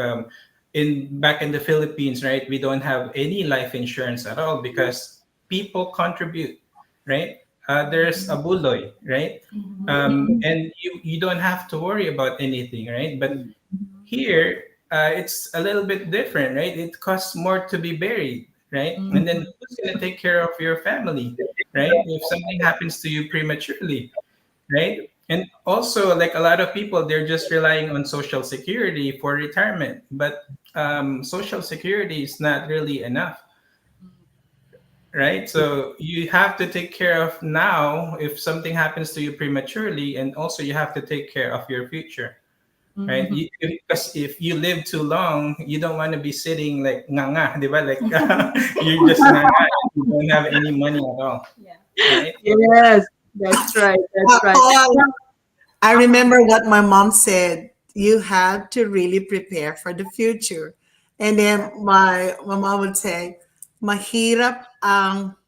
in back in the Philippines, right? We don't have any life insurance at all because people contribute, right? There's a buloy, right? And you don't have to worry about anything, right? But here, it's a little bit different, right? It costs more to be buried, right? And then who's going to take care of your family, right? If something happens to you prematurely, right? And also, like a lot of people, they're just relying on Social Security for retirement, but Social Security is not really enough, right? So you have to take care of now if something happens to you prematurely, and also you have to take care of your future, right? Because if you live too long, you don't want to be sitting like nga, di ba? Like you're just nga, you don't have any money at all, right? Yes, that's right. That's right. I remember what my mom said. You have to really prepare for the future. And then my mom would say, mahirap ang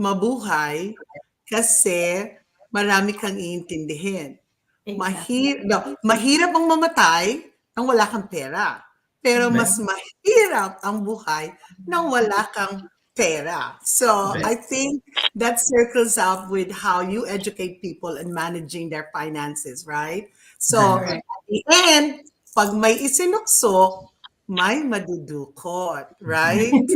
mabuhay kasi marami kang iintindihin. Mahirap ang mamatay nang wala kang pera. Pero mas mahirap ang buhay nang wala kang pera. So I think that circles up with how you educate people in managing their finances, right? So at the end, pag may isinukso, may madudukot, right?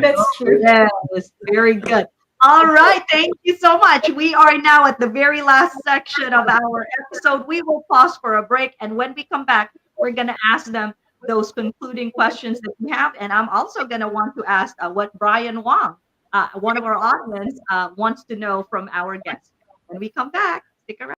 That's true. Yes, very good. All right, thank you so much. We are now at the very last section of our episode. We will pause for a break, and when we come back, we're going to ask them those concluding questions that we have. And I'm also going to want to ask what Brian Wong, one of our audience, wants to know from our guests. When we come back, stick around.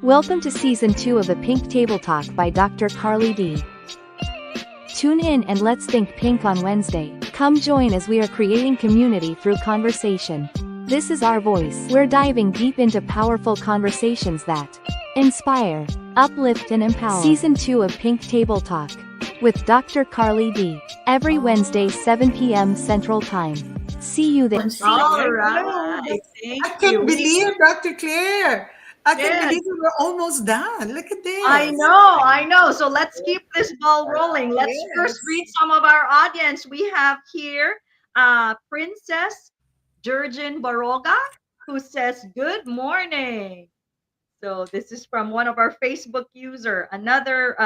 Welcome to Season 2 of the Pink Table Talk by Dr. Carly D. Tune in and let's think pink on Wednesday. Come join as we are creating community through conversation. This is our voice. We're diving deep into powerful conversations that inspire, uplift, and empower. Season 2 of Pink Table Talk with Dr. Carly D. Every Wednesday, 7 p.m. Central Time. See you there. All right. I can't believe, Dr. Claire. I can't Yes. believe we're almost done. Look at this. I know. So let's keep this ball rolling. Let's first greet some of our audience. We have here Princess Jurgen Baroga, who says, good morning. So this is from one of our Facebook user. Another,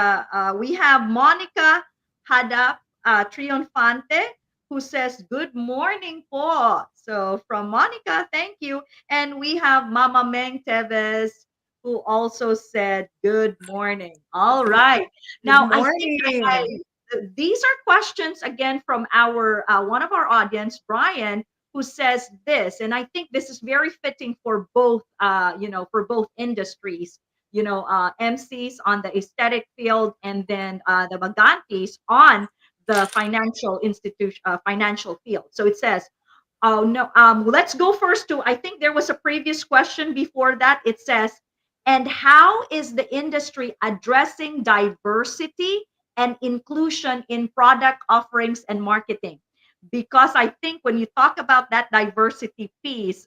we have Monica Hadap Triunfante, who says, good morning po. So from Monica, thank you. And we have Mama Meng Teves, who also said, good morning. All right. Now, I think these are questions again from our one of our audience, Brian, who says this, and I think this is very fitting for both, for both industries, MCs on the aesthetic field, and then the Magantis on the financial field. So it says, oh no, let's go first to, I think there was a previous question before that. It says, and how is the industry addressing diversity and inclusion in product offerings and marketing? Because I think when you talk about that diversity piece,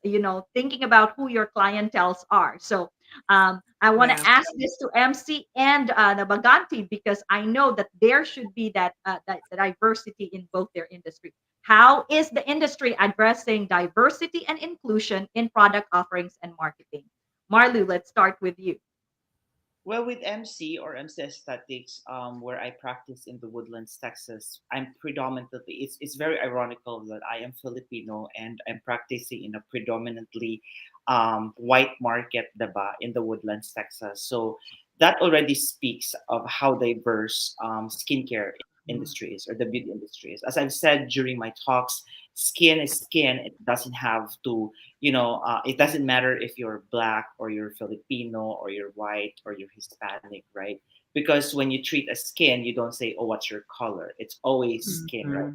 thinking about who your clienteles are. So I want to ask this to MC and the Baganti, because I know that there should be that diversity in both their industry. How is the industry addressing diversity and inclusion in product offerings and marketing? Marlou, let's start with you. Well, with MC or MC Aesthetics, where I practice in the Woodlands, Texas, I'm predominantly, it's very ironical that I am Filipino and I'm practicing in a predominantly white market, diba, in the Woodlands, Texas. So that already speaks of how diverse skincare industry is, or the beauty industry is. As I've said during my talks, skin is skin. It doesn't have to, it doesn't matter if you're Black or you're Filipino or you're white or you're Hispanic, right? Because when you treat a skin, you don't say, oh, what's your color? It's always skin, right?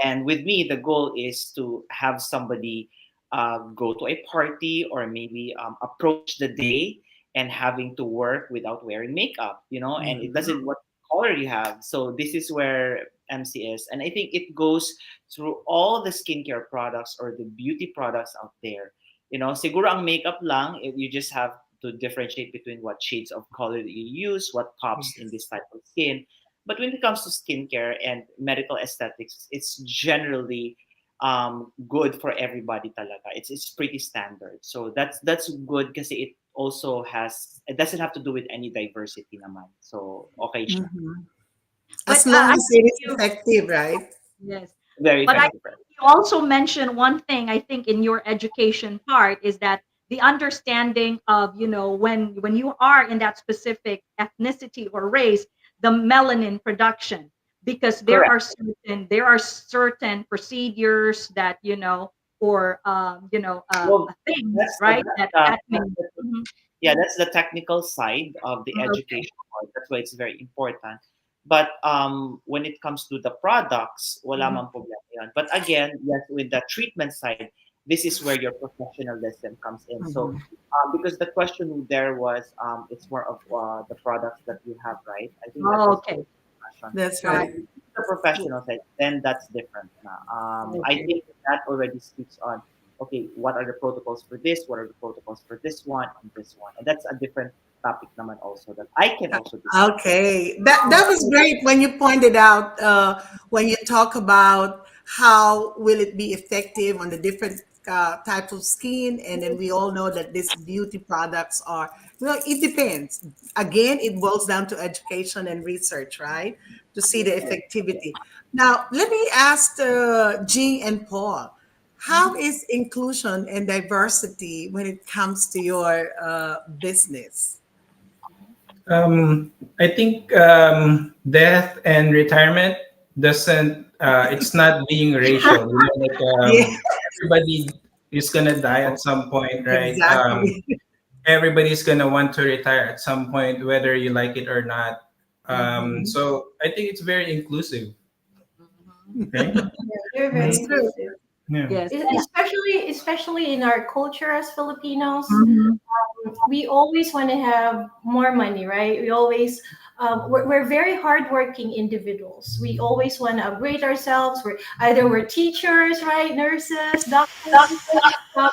And with me, the goal is to have somebody go to a party or maybe approach the day and having to work without wearing makeup, and it doesn't what color you have. So this is where MC is. And I think it goes through all the skincare products or the beauty products out there. Siguro ang makeup lang, you just have to differentiate between what shades of color that you use, what pops in this type of skin. But when it comes to skincare and medical aesthetics, it's generally good for everybody talaga. It's pretty standard. So that's good kasi it doesn't have to do with any diversity naman. So okay siya. As long as it is effective, right? Yes. Very but effective. You also mentioned one thing, I think, in your education part is that the understanding of, when you are in that specific ethnicity or race, the melanin production, because there are certain procedures that, or things, right? Yeah, that's the technical side of the education part. That's why it's very important. But when it comes to the products, wala mang problema yan. But again, yes, with the treatment side, this is where your professionalism comes in. So because the question there was, it's more of the products that you have, right? I think that's right. The professional side, then that's different. I think that already speaks on, okay, what are the protocols for this? What are the protocols for this one and this one? And that's a different topic naman also that I can also discuss. Okay, that was great when you pointed out when you talk about how will it be effective on the different types of skin, and then we all know that these beauty products are, it depends. Again, it boils down to education and research, right, to see the effectivity. Now, let me ask Jing and Paul, how is inclusion and diversity when it comes to your business? I think death and retirement doesn't. It's not being racial. Everybody is gonna die at some point, right? Exactly. everybody's gonna want to retire at some point, whether you like it or not. Mhm. So I think it's very inclusive, right? Yeah, they're very That's Mhm. true. inclusive. Yeah. Yes. Especially in our culture as Filipinos, Mhm. we always want to have more money, right? We always we're very hardworking individuals. We always want to upgrade ourselves. We're teachers, right, nurses, doctors. But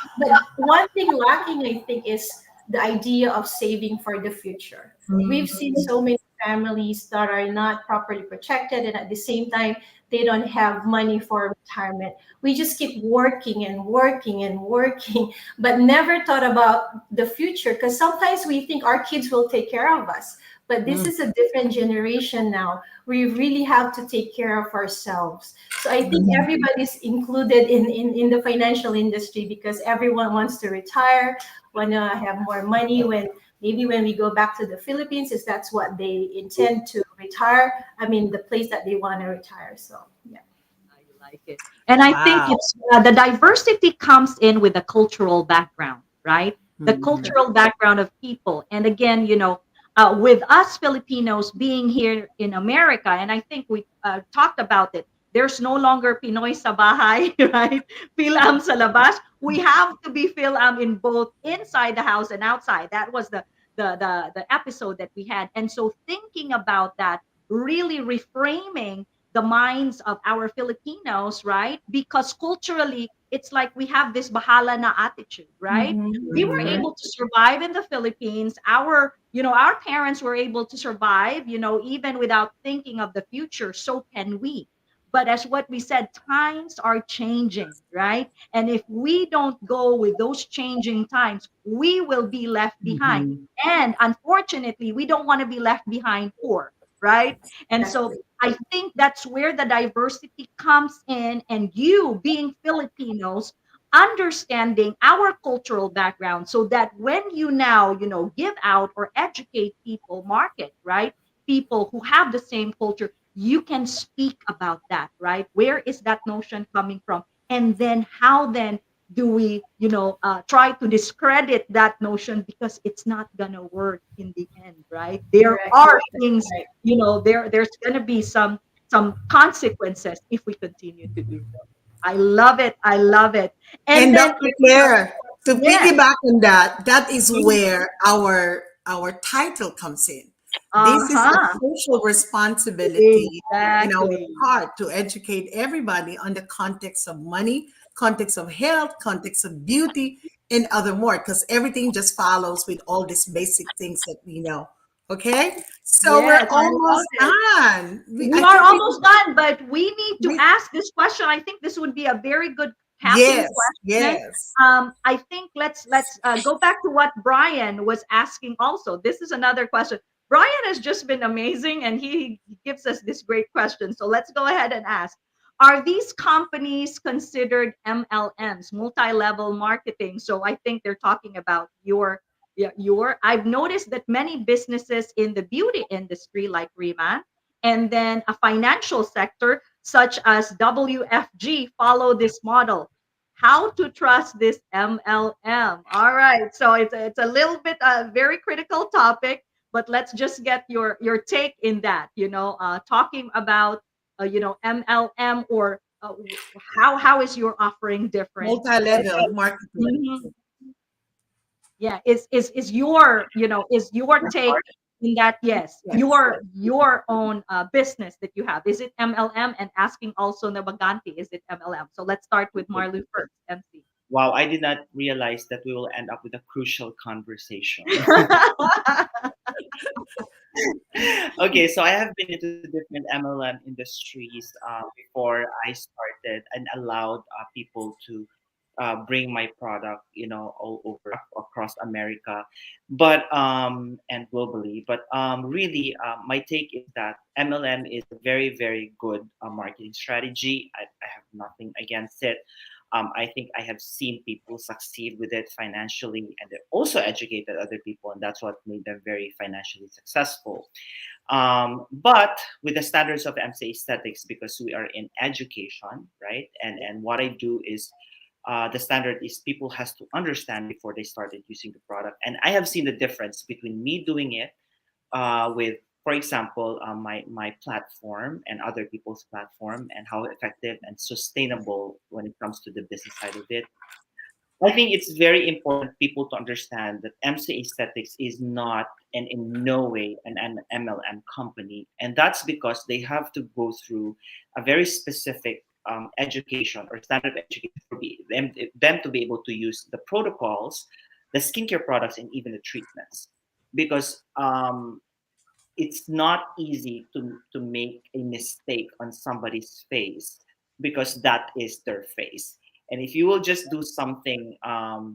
one thing lacking, I think, is the idea of saving for the future. We've seen Mhm. so many families that are not properly protected, and at the same time, they don't have money for retirement. We just keep working and working and working, but never thought about the future, because sometimes we think our kids will take care of us. But this Mm. is a different generation now. We really have to take care of ourselves. So I think Mhm. everybody's included in the financial industry, because everyone wants to retire, want to have more money when maybe when we go back to the Philippines, is that's what they intend to retire. I mean, the place that they want to retire. So yeah. I like it. And I think Wow. it's the diversity comes in with the cultural background, right? The Mhm. cultural background of people. And again, with us Filipinos being here in America, and I think we talked about it, there's no longer Pinoy sa bahay, right? Philam sa labas. We have to be Philam in both inside the house and outside. That was the episode that we had. And so thinking about that, really reframing the minds of our Filipinos, right? Because culturally, it's like we have this bahala na attitude, right? We were Mhm. able to survive in the Philippines. Our parents were able to survive, even without thinking of the future. So can we. But as what we said, times are changing, right? And if we don't go with those changing times, we will be left behind. Mhm. And unfortunately, we don't want to be left behind poor, right? And so Exactly. I think that's where the diversity comes in, and you being Filipinos, understanding our cultural background, so that when you now, give out or educate people, market, right? People who have the same culture, you can speak about that, right? Where is that notion coming from? And then how then do we, try to discredit that notion, because it's not gonna work in the end, right? There Correct. are That's things, right. there's gonna be some consequences if we continue to do so. I love it. I love it. And And then Dr. Claire, to yes. piggyback on that, that is Mhm. where our title comes in. This is a Uh-huh. social responsibility in our Exactly. part to educate everybody on the context of money, context of health, context of beauty, and other more, because everything just follows with all these basic things that we know. Okay, so we're Yes, I love almost it. done. We I are think almost done, but we need to we ask this question. I think this would be a very good capping yes, question. yes. I think let's go back to what Brian was asking. Also, this is another question. Brian has just been amazing, and he gives us this great question. So let's go ahead and ask: are these companies considered MLMs, multi-level marketing? So I think they're talking about your. Yeah, I've noticed that many businesses in the beauty industry, like Rima, and then a financial sector such as WFG follow this model. How to trust this MLM? All right, so it's a little bit a very critical topic, but let's just get your take in that. Talking about MLM, or how is your offering different? Multi-level marketing. Mhm. Yeah, is your take in that? Yes, your own business that you have, is it MLM? And asking also Nabaganti, is it MLM? So let's start with Marlou first, MC. Wow, I did not realize that we will end up with a crucial conversation. Okay, so I have been into different MLM industries before I started and allowed people to bring my product, all over across America, but and globally. But really, my take is that MLM is a very, very good marketing strategy. I have nothing against it. I think I have seen people succeed with it financially, and they also educated other people, and that's what made them very financially successful. But with the standards of MC Aesthetics, because we are in education, right? And what I do is the standard is people has to understand before they started using the product. And I have seen the difference between me doing it with, for example, my platform and other people's platform, and how effective and sustainable when it comes to the business side of it. I think it's very important people to understand that MC Aesthetics is not and in no way an MLM company, and that's because they have to go through a very specific education or standard of education for them to be able to use the protocols, the skincare products, and even the treatments, because it's not easy to make a mistake on somebody's face, because that is their face. And if you will just do something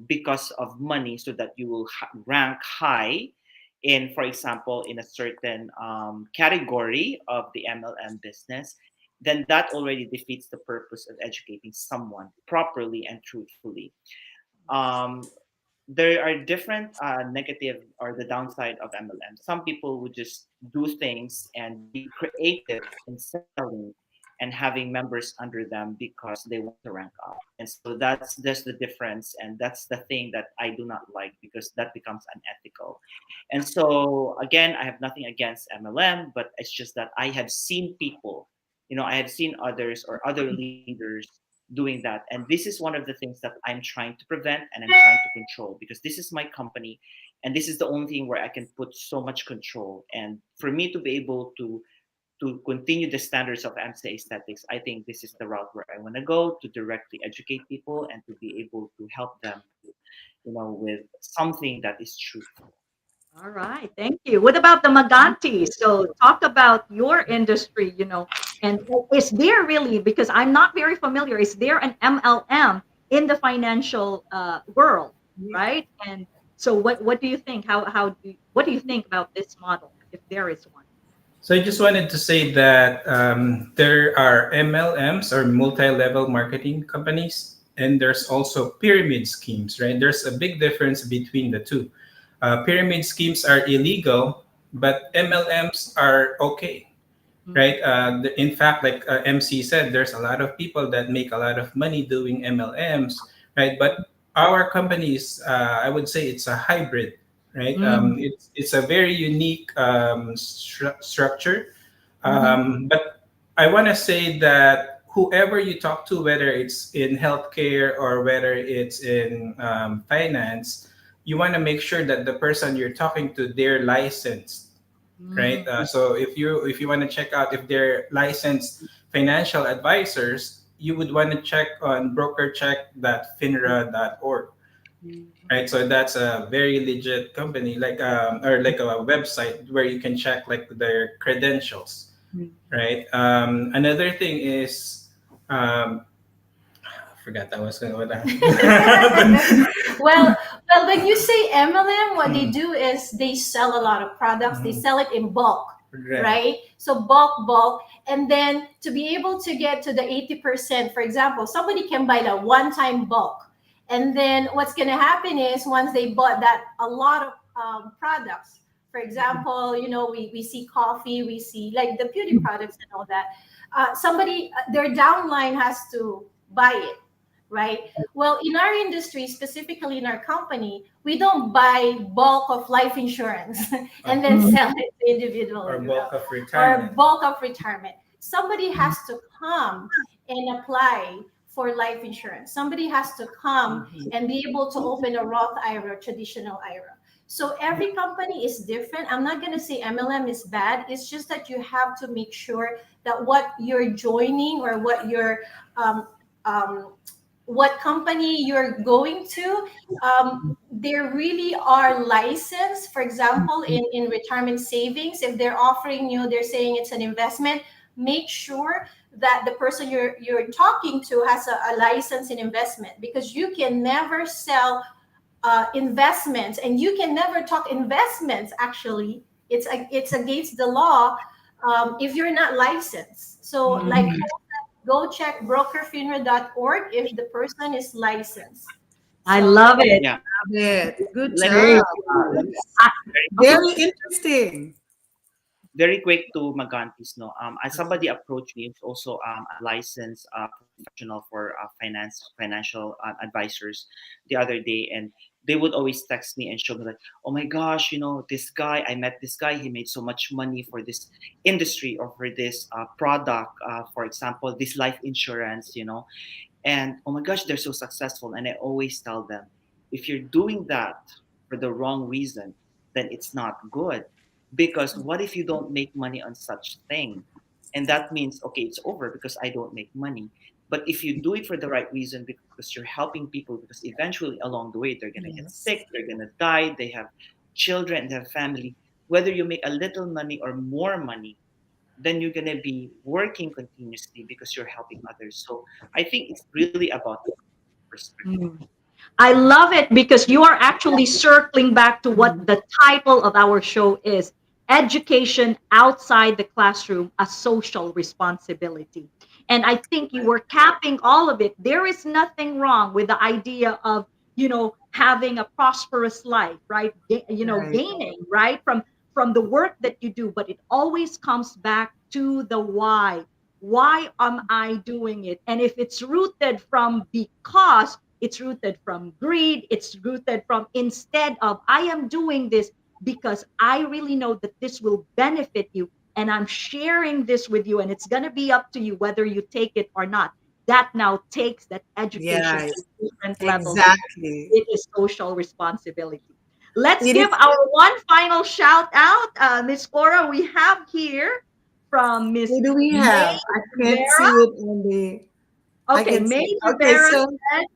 because of money, so that you will rank high in, for example, in a certain category of the MLM business, then that already defeats the purpose of educating someone properly and truthfully. um, there are different negative or the downside of MLM. Some people would just do things and be creative in selling and having members under them because they want to rank up. And so that's the difference, and that's the thing that I do not like, because that becomes unethical. And so again, I have nothing against MLM, but it's just that I have seen people, I have seen others or other leaders doing that. And this is one of the things that I'm trying to prevent and I'm trying to control, because this is my company and this is the only thing where I can put so much control. And for me to be able to continue the standards of MC Aesthetics, I think this is the route where I want to go, to directly educate people and to be able to help them, with something that is truthful. All right, thank you. What about the Maganti? So talk about your industry, and is there really, because I'm not very familiar, is there an MLM in the financial world, right? And so what do you think? What do you think about this model, if there is one? So I just wanted to say that there are MLMs or multi-level marketing companies, and there's also pyramid schemes, right? There's a big difference between the two. Pyramid schemes are illegal, but MLMs are okay, right? In fact, like MC said, there's a lot of people that make a lot of money doing MLMs, right? But our company is, I would say, it's a hybrid, right? It's a very unique structure. But I want to say that whoever you talk to, whether it's in healthcare or whether it's in finance, you want to make sure that the person you're talking to, they're licensed, right? So if you want to check out if they're licensed financial advisors, you would want to check on brokercheck.finra.org, right? So that's a very legit company, like or like a website where you can check like their credentials, right? Another thing is I forgot that was going to. well, when you say MLM, what they do is they sell a lot of products. They sell it in bulk, right? So bulk, and then to be able to get to the 80%, for example, somebody can buy the one-time bulk, and then what's going to happen is once they bought that a lot of products. For example, we see coffee, we see like the beauty products and all that. Somebody, their downline has to buy it, right? Well, in our industry, specifically in our company, we don't buy bulk of life insurance and then sell it individually. Or bulk of retirement. Or bulk of retirement. Somebody has to come and apply for life insurance. Somebody has to come and be able to open a Roth IRA, traditional IRA. So every company is different. I'm not going to say MLM is bad. It's just that you have to make sure that what you're joining or what you're what company you're going to, they really are licensed. For example, in retirement savings, if they're offering you, they're saying it's an investment, make sure that the person you're talking to has a license in investment, because you can never sell investments and you can never talk investments. Actually, it's against the law if you're not licensed. So like, go check brokerfinra.org if the person is licensed. I love it. Yeah. Love it. Good Let me- job. Very interesting. very quick to Magantis, no. As somebody approached me, who's also a licensed professional for financial advisors, the other day, and they would always text me and show me like, oh my gosh, this guy, I met this guy, he made so much money for this industry or for this product, for example, this life insurance, and oh my gosh, they're so successful. And I always tell them, if you're doing that for the wrong reason, then it's not good. Because what if you don't make money on such thing? And that means, okay, it's over because I don't make money. But if you do it for the right reason, because you're helping people, because eventually along the way, they're going to get sick, they're going to die, they have children, they have family. Whether you make a little money or more money, then you're going to be working continuously because you're helping others. So I think it's really about perspective. Mm. I love it because you are actually circling back to what the title of our show is: Education Outside the Classroom, a Social Responsibility. And I think you were capping all of it. There is nothing wrong with the idea of, having a prosperous life, right? Right. Gaining, right? From the work that you do, but it always comes back to the why. Why am I doing it? And if it's rooted from because, it's rooted from greed, it's rooted from instead of I am doing this because I really know that this will benefit you and I'm sharing this with you, and it's going to be up to you whether you take it or not. That now takes that education Yes, to different levels. exactly. It is social responsibility. Let's It give is. our one final shout out, Miss Cora. We have here from Miss Who do we May have? I can't see Rivera. it on the. I Okay, can see. May Okay, Rivera so said,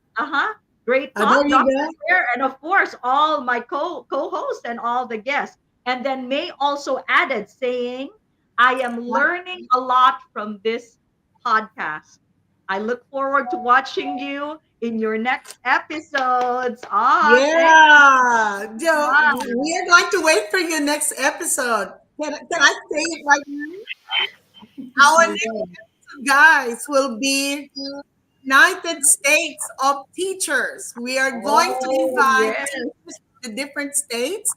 great there talk, you Dr. go. Claire, and of course, all my co-hosts and all the guests. And then May also added saying, I am learning a lot from this podcast. I look forward to watching you in your next episodes. Thank Yeah, Joe, you. we are going to wait for your next episode. Can I say it right now? Our next episode, guys, will be United States of Teachers. We are going to Oh, invite yes. teachers from the different states,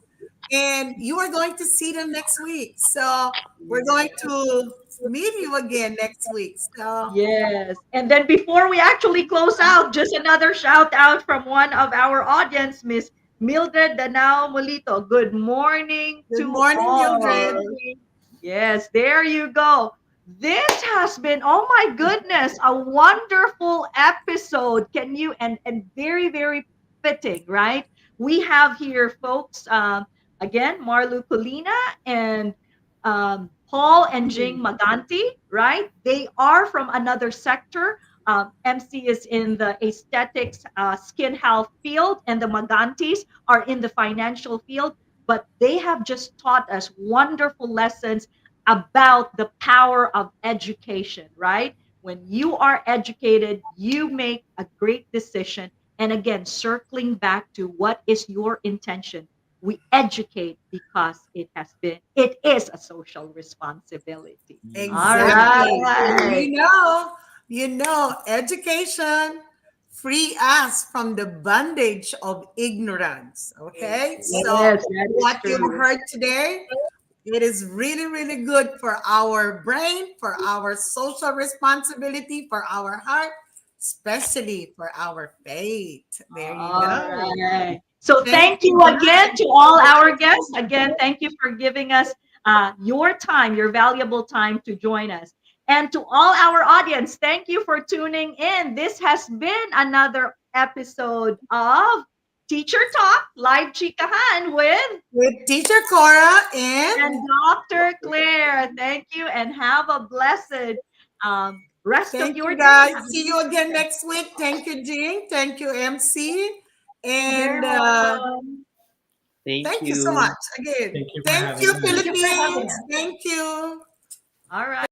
and you are going to see them next week. So we're going to meet you again next week. So Yes. And then before we actually close out, just another shout out from one of our audience, Miss Mildred Danao Molito. Good morning good to morning, all. Mildred. Yes, there you go. This has been, oh my goodness, a wonderful episode. Can you, and very, very fitting, right? We have here folks, again, Marlou Colina and Paul and Jing Manganti, right? They are from another sector. MC is in the aesthetics, skin health field, and the Mangantis are in the financial field. But they have just taught us wonderful lessons about the power of education, right? When you are educated, you make a great decision. And again, circling back to what is your intention, we educate because it is a social responsibility. All Exactly. And right. education free us from the bondage of ignorance. Okay. So Yes, that is what you true. heard today, it is really, really good for our brain, for our social responsibility, for our heart, especially for our faith. There you All go. right. So Thank thank you you guys. again to all our guests. Again, thank you for giving us your time, your valuable time to join us. And to all our audience, thank you for tuning in. This has been another episode of Teacher Talk Live Chikahan with Teacher Cora and and Dr. Claire. Thank you and have a blessed rest of thank your you day. guys. Have a See good you again weekend. next week. Thank you, Jean. Thank you, MC. You're very And welcome. Thank thank you so you. much again. Thank you for Thank having you, me. Thank you for having Philippines. us. Thank you. All right.